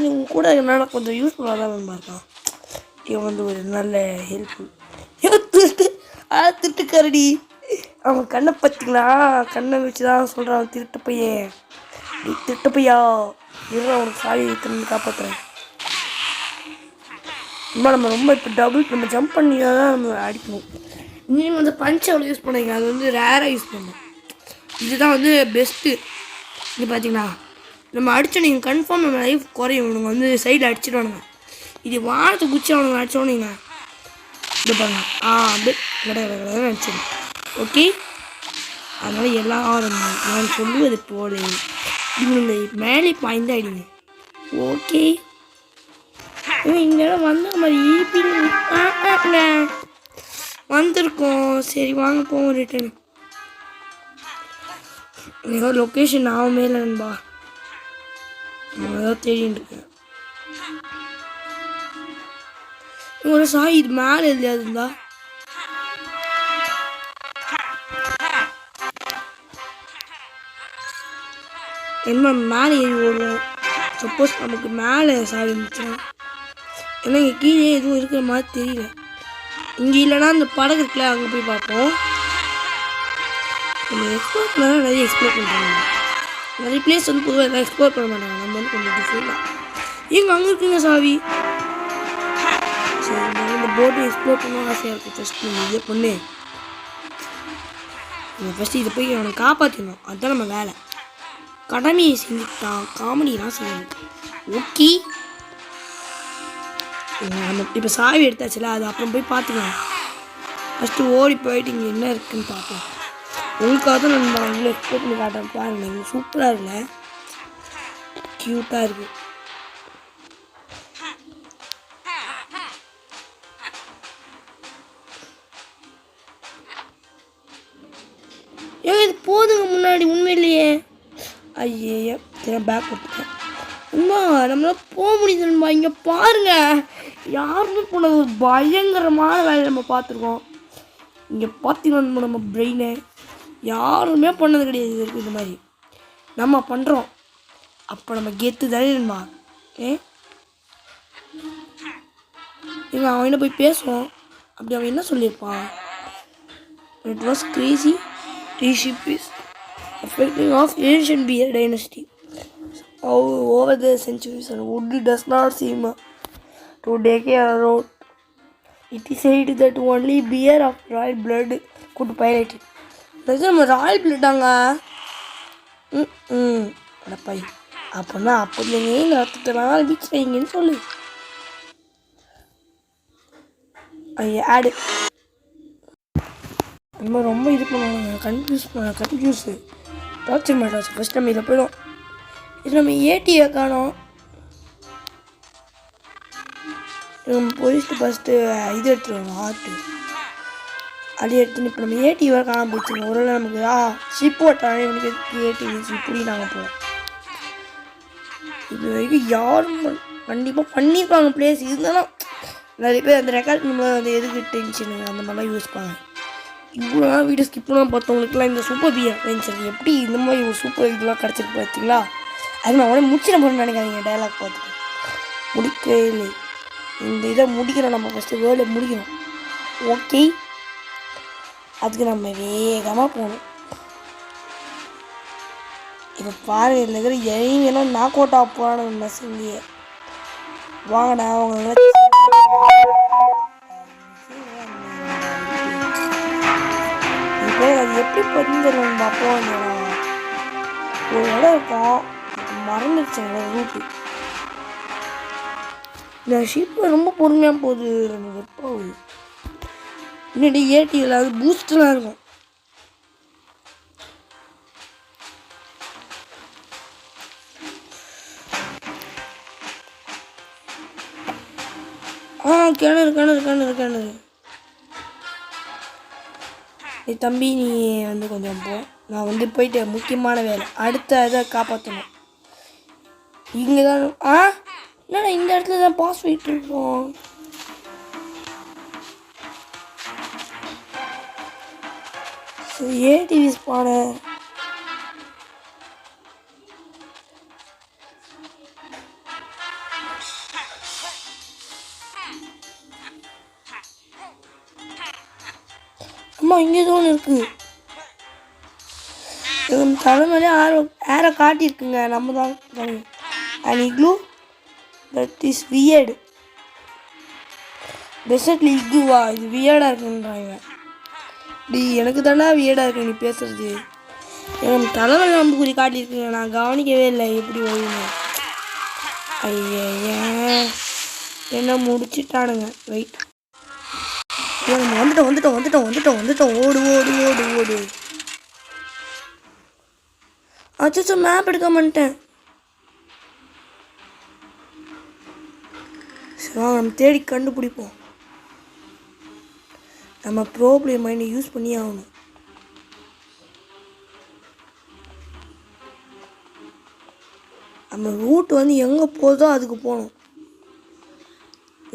நீங்கள் கூட என்னால் கொஞ்சம் யூஸ்ஃபுல்லாக தான் மேம் இருக்கான். இவன் வந்து ஒரு நல்ல ஹெல்ப்ஃபுல். திருட்டு கரடி. அவன் கண்ணை பார்த்தீங்களா? கண்ணை வச்சு தான் சொல்கிறான் திருட்டு பையன். நீ திருட்டு பையா இரு, அவனுக்கு சாவி திரும்பி காப்பாற்றுறேன். நம்ம ரொம்ப இப்போ நம்ம ஜம்ப் பண்ணி தான் நம்ம அடிக்கணும். நீங்கள் வந்து பஞ்ச் அவ்வளோ யூஸ் பண்ணுவீங்க, அது வந்து ரேராக யூஸ் பண்ணணும். இதுதான் வந்து பெஸ்ட்டு. இது பார்த்தீங்கன்னா நம்ம அடித்தோம் நீங்கள் கன்ஃபார்ம் நம்ம லைஃப் குறையும். இவனுங்க வந்து சைடில் அடிச்சிடுவானுங்க. இது வாரத்தை குச்சி அவனுங்க அடித்தோம் நீங்கள் இது பாருங்க. அப்படியே கடை அடிச்சிடும். ஓகே, அதனால் எல்லாரும் நான் சொல்லுவது போல இவங்க மேலே பாய்ந்து அடிங்க. ஓகே, இங்கே வந்த மாதிரி வந்திருக்கோம். சரி வாங்க போவோம் ரிட்டர்ன். ஏதோ லொக்கேஷன் ஆகுமே இல்லை நண்பா, நான் ஏதோ தேடிட்டு இருக்கேன். ஒரு சாய் இது மேலே இல்லையா இருந்தா என்ன மேலே ஏறி ஓடுவோம். சப்போஸ் நமக்கு மேலே சாவி இருந்துச்சுன்னா, ஏன்னா இங்கே கீழே எதுவும் இருக்கிற மாதிரி தெரியல. இங்கே இல்லைன்னா அந்த படகு இருக்குல்ல, அங்கே போய் பார்ப்போம். நம்ம எக்ஸ்ப்ளோர் பண்ணால் நிறைய எக்ஸ்ப்ளோர் பண்ணுறாங்க. நிறைய பிளேஸ் வந்து பொதுவாக எல்லாம் எக்ஸ்ப்ளோர் பண்ண மாட்டாங்க. நம்ம வந்து கொஞ்சம் டிஃப்ரெண்டாக எங்கே அங்கே இருக்குங்க சாவி. சரி, இந்த போட்டை எக்ஸ்ப்ளோர் பண்ண ஆசையாக இருக்கும். ஃபஸ்ட் நம்ம இதை பண்ணு, நம்ம ஃபஸ்ட்டு இதை போய் அவனை காப்பாற்றணும். அதுதான் நம்ம வேலை. கடமையை செஞ்சுட்டான், காமெடியெலாம் செய்யணும். ஓகே, நம்ம இப்போ சாவி எடுத்தாச்சுல, அது அப்புறம் போய் பார்த்துக்கலாம். ஃபஸ்ட்டு ஓடி போயிட்டு இங்கே என்ன இருக்குதுன்னு பார்ப்போம். உங்களுக்காக தான் நம்ம இவ்வளோ எக்ஸ்ப்ளோர் பண்ணி காட்டுறேன். பாருங்கள், இங்கே சூப்பராக இருக்குல்ல, க்யூட்டாக இருக்குது. ஏன் இது போதுங்க முன்னாடி உண்மையிலேயே. ஐயே பேக் கொடுத்துட்டேன். அம்மா நம்மளால் போக முடியுதுமா. இங்கே பாருங்க, யாருமே போன ஒரு பயங்கரமான வேலையை நம்ம பார்த்துருக்கோம். இங்கே பார்த்தீங்கன்னா நம்ம பிரெயினை யாருமே பண்ணது கிடையாது இது வரைக்கும். இந்த மாதிரி நம்ம பண்ணுறோம், அப்போ நம்ம கெத்து தானேம்மா. இவன் அவன் போய் பேசுவோம். அப்படி அவன் என்ன சொல்லியிருப்பான்? It was crazy. Recipes affecting of ancient beer dynasty. Over the centuries, and wood does not seem to decay or rot. It is said that only beer of royal blood could pilot it. நம்ம ராயல் பிளட்டாங்க. அடப்பாய், அப்படின்னா அப்படிங்க இந்த ரத்தத்தெல்லாம் பீச் வைங்கன்னு சொல்லு. ஐயா ஆடு நம்ம ரொம்ப இது பண்ணுவாங்க, கன்ஃபியூஸு டார்ச்சர் மாட்டாச்சு. ஃபஸ்ட் நம்ம இதை போயிடும். இது நம்ம ஏடியை காணோம். நம்ம போயிட்டு ஃபஸ்ட்டு இது எடுத்துருவோம், ஆர்ட்டு அது எடுத்துன்னு. இப்போ நம்ம ஏடி வர காணாமல் போச்சுங்க. ஒரு வேளை நமக்கு ஷிப் ஓட்டானே இவனுக்கு எதுக்கு ஏடி இப்படி நாங்கள் போவோம். இது வரைக்கும் யாரும் கண்டிப்பாக பண்ணியிருப்பாங்க பிளேஸ். இருந்தாலும் நிறைய பேர் அந்த ரெக்கார்ட் நம்ம வந்து எதுக்கு டென்ஷனு அந்த மாதிரிலாம் யூஸ் பண்ணாங்க. இவ்வளோ வீடியோ ஸ்கிப் பண்ணால் பார்த்தவங்களுக்குலாம் இந்த சூப்பர் பியர் டென்ஷன் எப்படி இந்த மாதிரி ஒரு சூப்பர் இதெல்லாம் கிடச்சிருக்கு பார்த்தீங்களா. அது நான் உடனே முடிச்சிட போகணும்னு நினைக்காதீங்க. டைலாக் பார்த்துட்டு முடிக்கவே இல்லை. இந்த இதை முடிக்கிறோம், நம்ம ஃபஸ்ட்டு வேர்ல்டை முடிக்கணும். ஓகே, அதுக்கு நம்ம வேகமாக போகணும். இப்போ பாருங்க, இதில் இருக்கிற எல்லாம் நாக் அவுட் ஆக போகிறான்னு நசுங்கிய வாங்கடா அவங்க. இப்போ அது எப்படி பதிஞ்சிடணும் பார்ப்போம். ஒரு இடம் இருக்கும், மறந்துடுச்சு ரூட்டு. இந்த ஷிப்பு ரொம்ப பொறுமையாக போகுது, எனக்கு வெப்பாகுது. முன்னாடி ஏடி இல்லாத பூஸ்டெலாம் இருக்கும். கிணறு. தம்பி நீ வந்து கொஞ்சம் போ, நான் வந்து போயிட்டு முக்கியமான வேலை அடுத்த இதை காப்பாற்றணும். இங்கே தான் என்னடா இந்த இடத்துல தான் பாஸ் போயிட்டு இருக்கோம். ATV spanner. அம்மா இங்கே ஏதோ ஒன்று இருக்குது. தலைமையிலே ஏரை காட்டியிருக்குங்க. நம்ம தான் and igloo that is weird. டெசர்ட்ல இக்குவா இது வியர்டாக இருக்குன்றாங்க. எனக்கு தானே வியர்டாக இருக்கு நீ பேசுறது. எனக்கு தலைமையில் நம்புக்குறி காட்டியிருக்குங்க. நான் கவனிக்கவே இல்லை எப்படி வருவீங்க. ஐயா என்ன முடிச்சுட்டானுங்க. வெயிட் வந்துட்டோம். ஓடு. அச்சோ மேப் எடுக்க மாட்டேன். சரி நம்ம தேடி கண்டுபிடிப்போம். நம்ம ப்ராப்ளம் மைண்டை யூஸ் பண்ணி ஆகணும். நம்ம ரூட் எங்கே போதோ அதுக்கு போகணும்.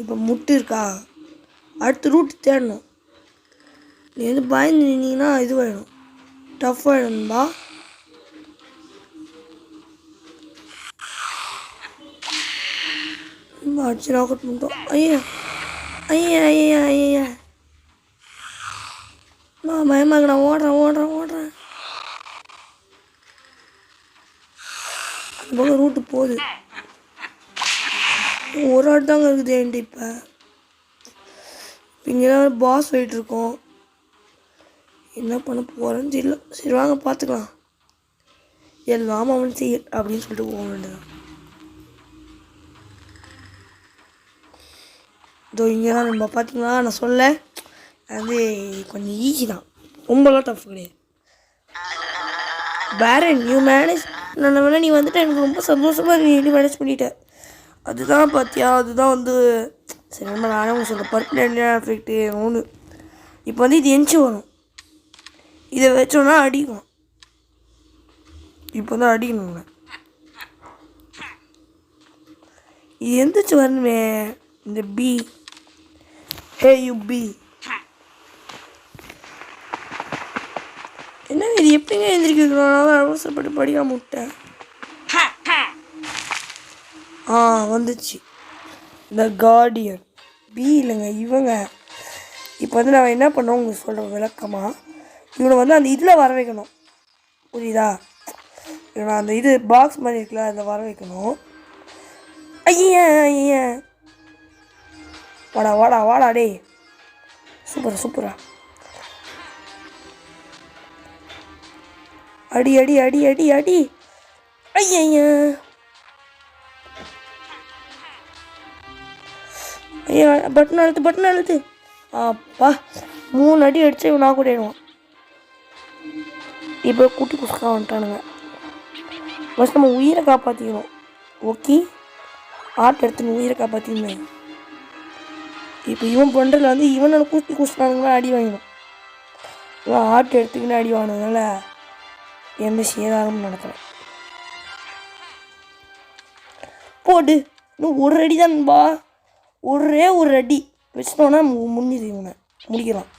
இப்போ முட்டு இருக்கா, அடுத்த ரூட் தேடணும். நீ பயந்து நின்னீங்கன்னா இது வேணும், டஃப் வேணும்பா. அடிச்சு நாக் அவுட் பண்ணிட்டோம். ஐயா நான் பயமாக நான் ஓடுறேன். அந்த பக்கம் ரூட்டு போகுது. ஒரு ஆடு தாங்க இருக்குது என்கிட்ட. இப்போ இங்கெல்லாம் பாஸ் போயிட்டு இருக்கோம். என்ன பண்ண போகிறேன்னு தெரியல. சரி வாங்க பார்த்துக்கலாம். எல்லாம் அவன் செய்ய அப்படின்னு சொல்லிட்டு போக வேண்டியதான். இதோ இங்கே தான் நம்ம பார்த்தீங்களா, நான் சொல்ல கொஞ்சம் ஈஸி தான், ரொம்பலாம் டஃப் கிடையாது. பேரன் யூ மேனேஜ். நான் வேணா நீ வந்துட்டு எனக்கு ரொம்ப சந்தோஷமாக நீ மேனேஜ் பண்ணிட்ட. அதுதான் பார்த்தியா, அதுதான் சரி ரொம்ப நானே உங்களுக்கு சொல்கிறேன். பர்மனெண்ட் எஃபெக்ட்டு ஒன்று. இப்போ இது எஞ்சி வரும். இதை வச்சோன்னா அடிக்கும். இப்போ அடிக்கணுங்க. இது எந்திரிச்சு வரணுமே. இந்த பி பி என்ன இது எப்படிங்க எந்திரிக்கிறோம்? அவசரப்பட்டு படிக்காம விட்டேன். வந்துச்சு த கார்டியன். பி இல்லைங்க இவங்க. இப்போ நான் என்ன பண்ணோம் உங்களுக்கு சொல்கிறேன் விளக்கமாக. இவனை அந்த இதில் வர வைக்கணும், புரியுதா? இவனை அந்த இது பாக்ஸ் மாதிரி இருக்குல்ல அதில் வர வைக்கணும். ஐயா வாடா டே. சூப்பரா அடி. ஐயா பட்டன் அழுத்து. அப்பா 3 அடி அடிச்சு இவனா கூட ஆயிடுவான். இப்போ குட்டி குசுக்கா வந்துட்டானுங்க. ஃபஸ்ட் நம்ம உயிரை காப்பாற்றிக்கணும். ஓகே ஆட்டை எடுத்துன்னு உயிரை காப்பாற்றிக்கணும். இப்போ இவன் பண்ணுறதுல இவனோட குட்டி குசுக்கானுங்களா அடி வாங்கிடும். இவன் ஆட்டை எடுத்துக்கின்னு அடி வாங்கினதுனால எந்த சேதாரமும் நடக்கலை. போட்டு இன்னும் ஒரு அடி தான்பா, ஒரே ஒரு அடி வச்சிட்டோன்னா முடிஞ்சுது. இவனை முடிக்கலாம்.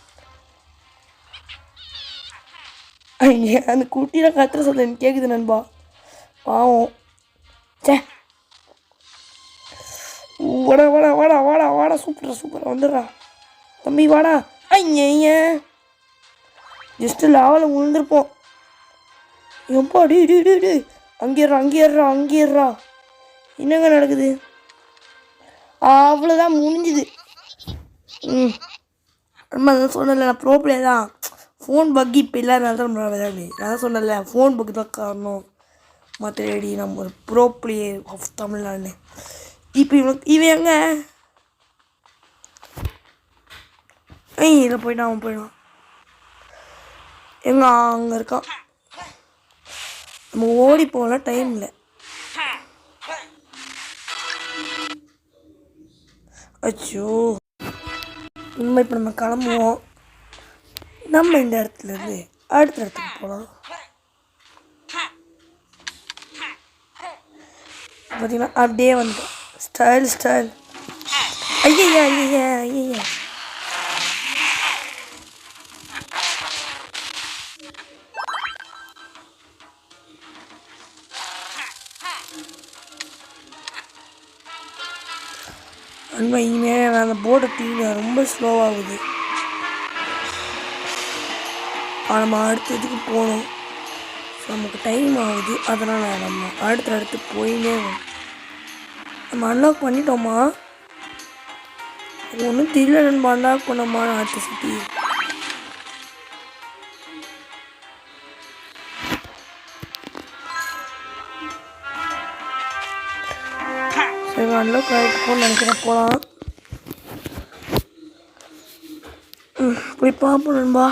அந்த குட்டியில் கத்துற சொல்ல எனக்கு கேட்குது நண்பா, பாவம். சே வாடா சூப்பரா வந்துடுறா தம்பி, வாடா. ஐயா ஜஸ்ட்டு லாவில் விழுந்திருப்போம். எப்பா டி அங்கேறா. என்னங்க நடக்குது? அவ்வளோதான் முடிஞ்சுது. நம்ம அதான் சொன்னல, நான் ப்ரோ பிளே தான். ஃபோன் பக் இப்போ இல்லாதனால தான் நம்ம விளையாடு. நான் சொன்னல ஃபோன் பக் தான் காரணம், மற்றபடி நம்ம ஒரு ப்ரோ பிளேயர் ஆஃப் தமிழ்நாடு. இப்போ இவன் எங்க இதில் போயிட்டான். அவன் போயிடுவான். எங்க அங்கே இருக்கான். நம்ம ஓடி போகலாம், டைம் இல்லை. அச்சோ இப்போ நம்ம கிளம்புவோம். நம்ம இந்த இடத்துலேருந்து அடுத்த இடத்துக்கு போகலாம். பார்த்தீங்கன்னா அப்படியே வந்துட்டோம். ஸ்டைல் ஐயா ஐயா ஐயா அன்பா இனிமேல் நான் அந்த போர்டை தீங்க ரொம்ப ஸ்லோவாகுது. நம்ம அடுத்ததுக்கு போகணும். ஸோ நமக்கு டைம் ஆகுது. அதனால் நம்ம அடுத்து போயினே நம்ம அன்லாக் பண்ணிட்டோமா? ஒன்றும் தெரியல. நம்ம அன்லாக் பண்ணோமா அடுத்த சிட்டி? சரி அன்லாக் ஆகிட்டு போகணும்னு நினைக்கிறேன். போகலாம். போய் பார்ப்போம் நண்பா.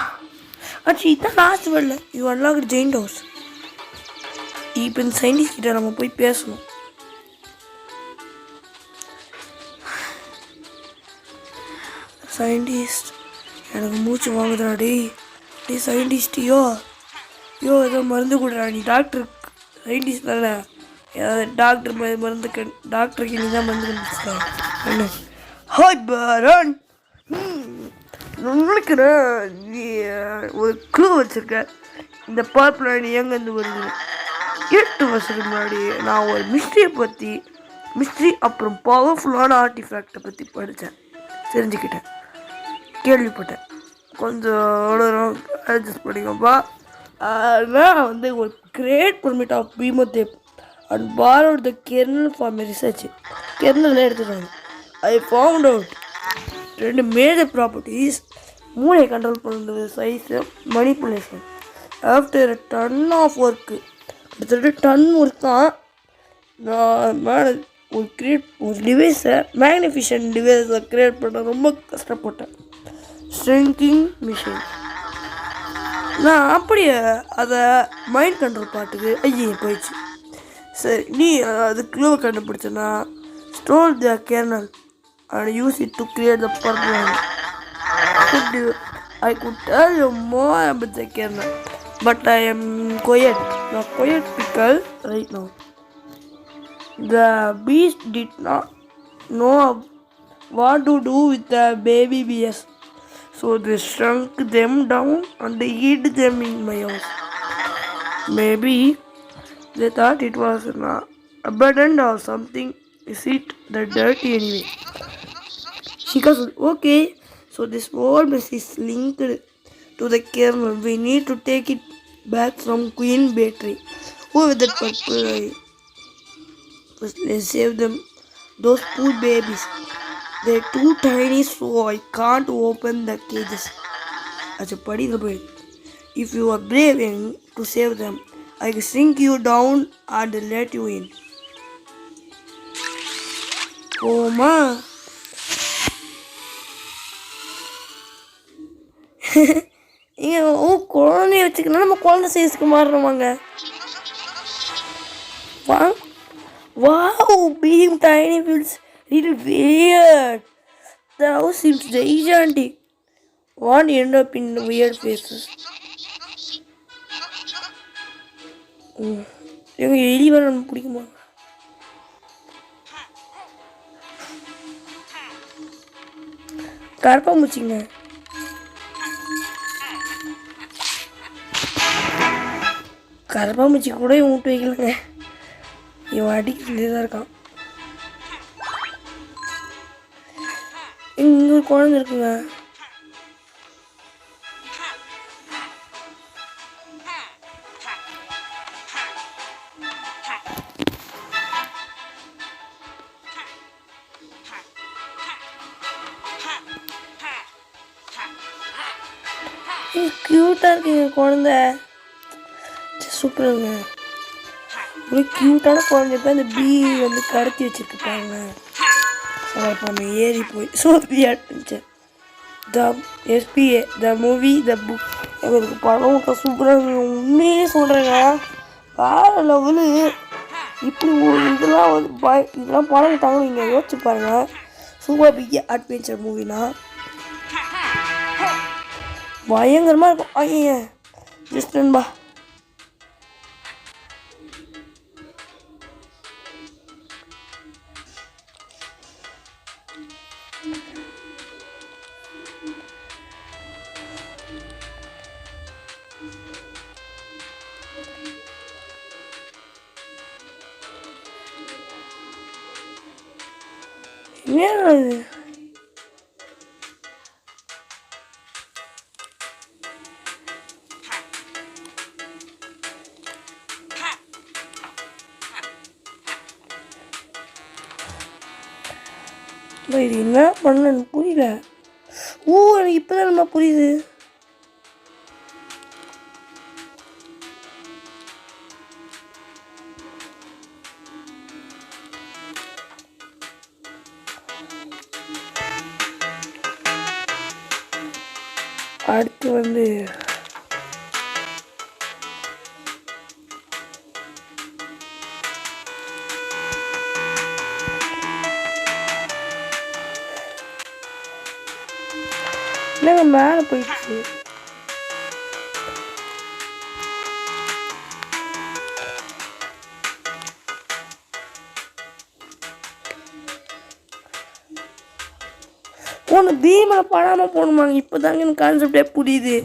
ஆச்சு இதுதான் லாஸ்ட் வரல. You unlock giant house. இப்போ இந்த சயின்டிஸ்ட் கிட்ட நம்ம போய் பேசணும். சயின்டிஸ்ட் எனக்கு மூச்சு வாங்குதுடா. டே சயின்டிஸ்டியோ ஏதோ மருந்து கொடுறா. நீ டாக்டர் சயின்டிஸ்ட் தானே. ஏதாவது டாக்டர் மருந்து டாக்டருக்கு நீ தான் மருந்து கண்டுபிடிச்சிட்டேன். ஹாய் பாரன், நினைக்கிறேன் ஒரு க்ளூ வச்சுருக்கேன். இந்த பார்ப்பன எங்கேருந்து வருது? 8 வருஷத்துக்கு முன்னாடி நான் ஒரு மிஸ்ட்ரி அப்புறம் பவர்ஃபுல்லான ஆர்டிஃபேக்டை பற்றி படித்தேன், தெரிஞ்சுக்கிட்டேன், கேள்விப்பட்டேன். கொஞ்சம் அட்ஜஸ்ட் பண்ணிக்கப்பா. நான் வந்து ஒரு கிரேட் பர்மிட் ஆஃப் பீமோதேப் and borrowed the kernel for my research. Kernel எடுத்துட்டாங்க. I found out 2 major properties. மூளை கண்ட்ரோல் பண்ணுறது, size, manipulation. After ton of work, கிட்டத்தட்ட டன் ஒர்க் தான். நான் ஒரு டிவைஸை மேக்னிஃபிஷன் டிவைஸை க்ரியேட் பண்ண ரொம்ப கஷ்டப்பட்டேன். Shrinking machine. நான் அப்படியே அதை மைண்ட் கண்ட்ரோல் பாட்டுக்கு போயிடுச்சு. சரி நீ அது க்ளூவை கண்டுபிடிச்சனா store the kernel and use it to create the purple. I could tell you more about the kernel, but I am quiet. Not quiet pickle right now. The beast did not know what to do with the baby bears, so they shrunk them down and hid them in my house. Maybe they thought it was abandoned or something. Is it that dirty anyway? Shika said, okay, so this whole mess is linked to the kernel. We need to take it back from Queen Battery. Who with that purple eye? First, let's save them. Those poor babies. They're too tiny, so I can't open the cages. As a buddy, if you are brave enough to save them, I can shrink you down and let you in. Oh ma. குழந்தைய வச்சுக்கணும். நம்ம குழந்தை சைஸ்க்கு மாறுறோமாங்க. Wow, being tiny feels really weird. The house seems gigantic. Won't end up in weird places. எங்க எலி வர நமக்கு பிடிக்குமா? கரப்பாம்பூச்சிங்க. கரப்பாம்பூச்சி கூட இவன் விட்டு வைக்கலங்க. இவன் அடிக்கிட்டே தான் இருக்கான். இங்கே ஒரு குழந்தை இருக்குங்க. க்யூட்டாக இருக்குங்க குழந்தை. சூப்பராங்க. ஒரு க்யூட்டான குழந்தை போய் அந்த பீ வந்து கடத்தி வச்சுருக்காங்க. இப்போ நம்ம ஏறி போய் சோதியாட்டு the SPA the movie the book. எங்களுக்கு படம் சூப்பராக உண்மையே சொல்கிறேங்க. வேறு லெவலு. இப்படி இதெல்லாம் வந்து இதெல்லாம் படம் விட்டாங்க. நீங்கள் யோசிச்சு பாருங்கள். சூப்பர் பிக் அட்வென்ச்சர் மூவினா பயங்கரமாக இருக்கும். ஐயா ஜஸ்ட் நண்பா. என்ன இது? இது என்ன பண்ண எனக்கு புரியல. எனக்கு இப்போதான் நம்ம புரியுது. அடுத்து வந்து என்னங்க மேலே போயிடுச்சு. ஒன்று பீமில் படாமல் போகணுமாங்க. இப்போ தாங்க எனக்கு கான்செப்டே புரியுது.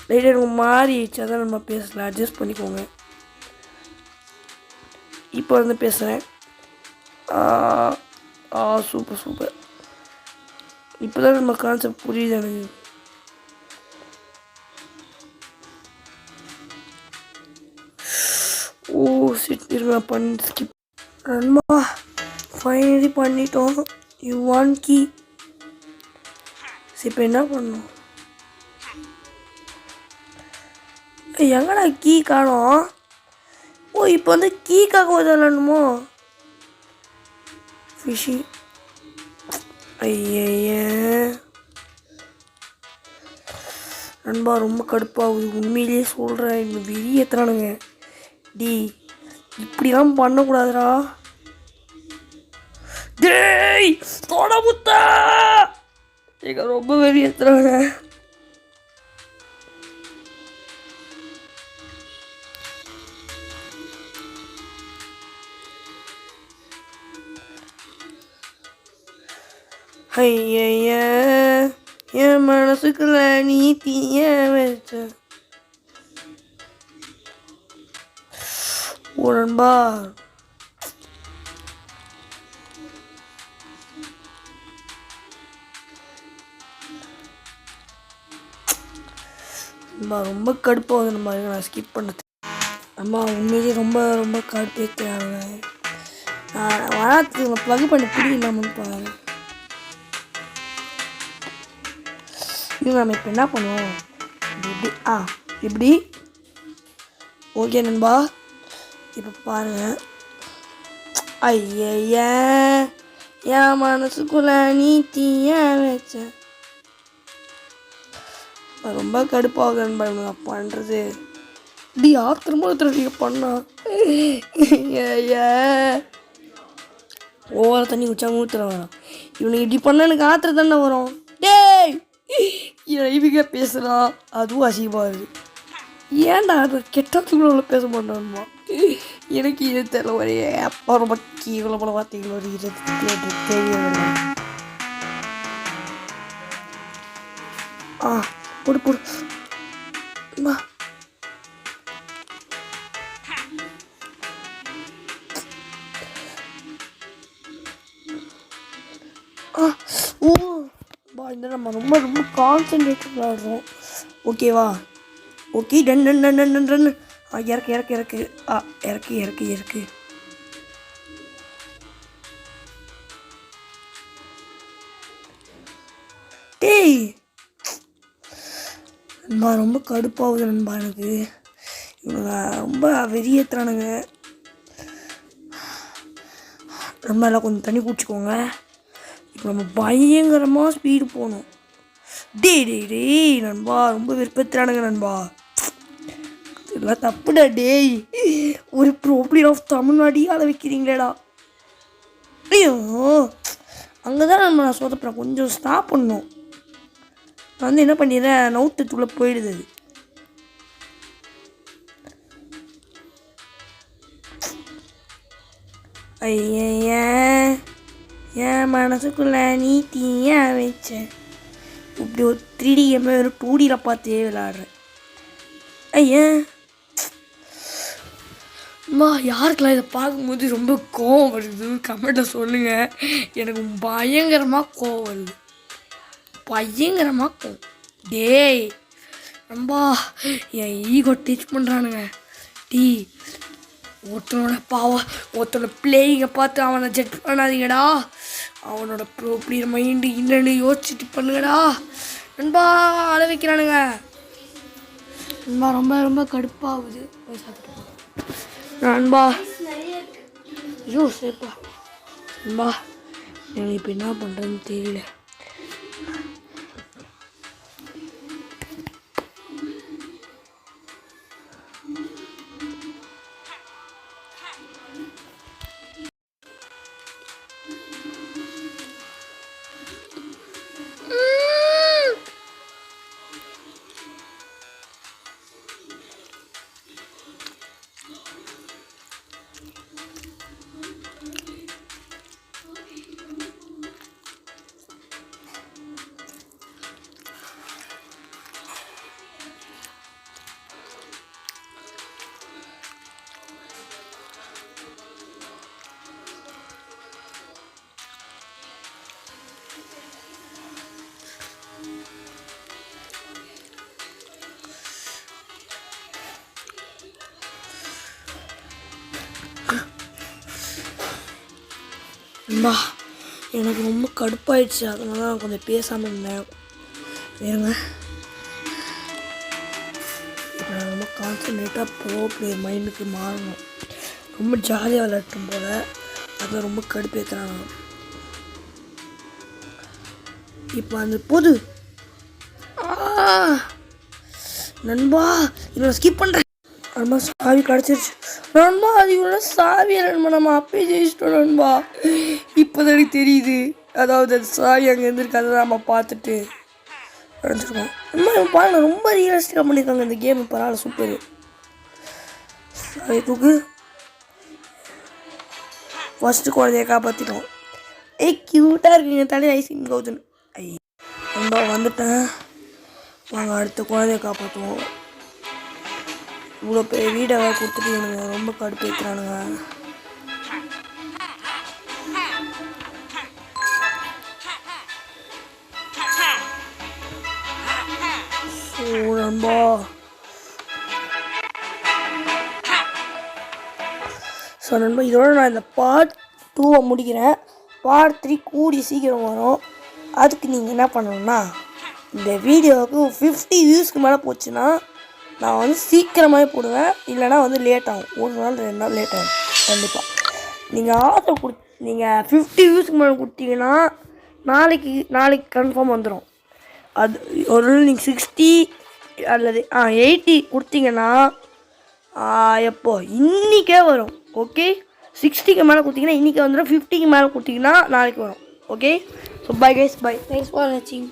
லைட்டாக எனக்கு மாறிடுச்சு. அதான் நம்ம பேசலாம், அட்ஜஸ்ட் பண்ணிக்கோங்க. இப்போ வந்து பேசுகிறேன். Super super. இப்போ தான் நம்ம கான்செப்ட் புரியுது எனக்கு. சிட் இருங்க பண்ணி ஸ்கிப். நண்பா ஃபைனலி பண்ணிட்டோம். You want key. இப்போ என்ன பண்ணணும்? எங்கடா கீ காணோம்? இப்போ வந்து கீக்காக விளையாடணுமோ? ஃபிஷி. ஐய நண்பா ரொம்ப கடுப்பாகுது. உண்மையிலேயே சொல்கிறேன். இந்த வெளியே ஏற்றுறானுங்க. இப்படிலாம் பண்ணக்கூடாதுடா. டேய் தொட முத்தா எங்க ரொம்ப வெளியே ஏற்றுறாங்க. ஐய என் மனசுக்குள்ள நீ தீய வச்ச நண்பா. ரொம்ப கடுப்பாகுது நம்ம. நான் ஸ்கிப் பண்ணது அம்மா உண்மையிலேயே ரொம்ப ரொம்ப கடுப்பேற்றுறாங்க. நான் வராதுக்கு ப்ளக் பண்ணி பிடிக்கலாமன்னு பாருங்க. இது நம்ம இப்போ என்ன பண்ணுவோம்? இப்படி இப்படி ஓகே நண்பா. இப்போ பாருங்க. ஐய என் மனசுக்குள்ள நீ தீய வச்ச. ரொம்ப கடுப்பாகுது நண்பா இவங்க பண்ணுறது. யார் திரும்ப பண்ணா ஓவர தண்ணி குச்சா ஊற்றுற வேணாம். இவனுக்கு இப்படி பண்ண எனக்கு ஆத்திர தானே வரும். டேய் இவங்க பேசுகிறான். அதுவும் அசிங்கமாக இருக்குது. ஏன்டா அது கெட்டத்துக்குள்ள பேச மாட்டான்மா. எனக்கு இது தெரியல. ஒரே அப்பா ரொம்ப கீழே போல வார்த்தைகள் ஒரு தெரியவில்லை. போடு போடு. இந்த நம்ம ரொம்ப ரொம்ப கான்சன்ட்ரேட் விளாடுறோம். ஓகேவா? Okay done done done done done done. இறக்கு இறக்கு இறக்கு இறக்கு இறக்கு இறக்கு. டேய் நண்பா ரொம்ப கடுப்பாகுது நண்பா எனக்கு. இவங்க ரொம்ப வெறியேற்றுறானுங்க. நம்ம எல்லாம் கொஞ்சம் தண்ணி குடிச்சிக்கோங்க. இப்போ நம்ம பயங்கரமாக ஸ்பீடு போகணும். டேய் நண்பா ரொம்ப விருப்பத்துறானுங்க நண்பா. இதெல்லாம் தப்புடா. டேய் ஒரு ப்ரோப்ளம் ஆஃப் தமிழ்நாடு ஆள வைக்கிறீங்களேடா. ஐயோ அங்கே தான் நான் சொதப்புறேன். கொஞ்சம் ஸ்டாப் பண்ணணும். நான் வந்து என்ன பண்ணிடுறேன், நவுத்துக்குள்ளே போயிடுது. ஐய என் மனசுக்குள்ள நீ தீய வச்ச. இப்படி ஒரு 3D கேம் ஒரு 2Dயில் பார்த்தே விளாடுறேன். ஏன் அம்மா யாருக்கெல்லாம் இதை பார்க்கும்போது ரொம்ப கோவம் வருது கமெண்ட்டில் சொல்லுங்கள். எனக்கு பயங்கரமாக கோவம் வருது, பயங்கரமாக கோவம். டேய் நண்பா என் ஈகோ டீச் பண்ணுறானுங்க. ஒருத்தனோட ஒருத்தனோட பிளேயிங்கை பார்த்து அவனை ஜட்ஜ் பண்ணாதீங்கடா. அவனோட ப்ரோப்ளியர் மைண்டு என்னன்னு யோசிச்சுட்டு பண்ணுங்கடா. நண்பா அழ வைக்கிறானுங்க நண்பா. ரொம்ப ரொம்ப கடுப்பாகுது. நண்பா ஐயோ சரிப்பா நண்பா, எனக்கு இப்போ என்ன பண்ணுறதுன்னு தெரியல. அம்மா எனக்கு ரொம்ப கடுப்பாயிடுச்சு, அதனால நான் கொஞ்சம் பேசாமல் இருந்தேன். வேறுங்க இப்போ நான் ரொம்ப கான்சன்ட்ரேட்டாக ப்ளேயர் மைண்டுக்கு மாறணும். ரொம்ப ஜாலியாக விளையாட்டும் போல் அதை ரொம்ப கடுப்பேற்றுறாங்க. இப்போ அந்த பொது நண்பா இவனை ஸ்கிப் பண்ணுறேன். நண்பா சாவி கிடச்சிருச்சு நண்பா. அது இவ்வளோ சாவி நண்பா, நம்ம அப்பயே ஜெயிச்சிட்டோம் நண்பா. இப்போ தான் எனக்கு தெரியுது, அதாவது அது சாவி அங்கே இருந்திருக்கு, அதை நம்ம பார்த்துட்டு நினச்சிருக்கோம். நண்பா இவன் பாருங்க ரொம்ப ரியலிஸ்டிக்காக பண்ணியிருக்காங்க இந்த கேம். பரவாயில்ல சூப்பர். சாவி தூக்கு. ஃபஸ்ட்டு குழந்தைய காப்பாற்றிட்டோம். க்யூட்டாக இருக்குங்க தலையை ஐஸ்கிரீம் கவுத்துன்னு. நண்பா வந்துட்டேன், வாங்க அடுத்த குழந்தைய காப்பாற்றுவோம். இவ்வளோ பெரிய வீடை கொடுத்துட்டு எனக்கு ரொம்ப கடுப்பேற்றுறானுங்க. ஸோ நண்பா இதோட நான் இந்த பார்ட் 2 முடிக்கிறேன். பார்ட் 3 கூடி சீக்கிரம் வரும். அதுக்கு நீங்கள் என்ன பண்ணணும்னா, இந்த வீடியோவுக்கு 50 வியூஸ்க்கு மேலே போச்சுன்னா நான் வந்து சீக்கிரமாகவே போடுவேன், இல்லைனா வந்து லேட் ஆகும். 1 நாள் 2 நாள் லேட் ஆகும் கண்டிப்பாக. நீங்கள் ஆர்டர் நீங்கள் 50 வியூஸ்க்கு மேலே கொடுத்தீங்கன்னா நாளைக்கு கன்ஃபார்ம் வந்துடும். அது ஒரு நீங்கள் 60 அல்லது 80 கொடுத்தீங்கன்னா எப்போ இன்றைக்கே வரும். ஓகே 60க்கு மேலே கொடுத்தீங்கன்னா இன்றைக்கி வந்துடும். 50க்கு மேலே கொடுத்தீங்கன்னா நாளைக்கு வரும். Okay so bye guys, bye. Thanks for வாட்சிங்.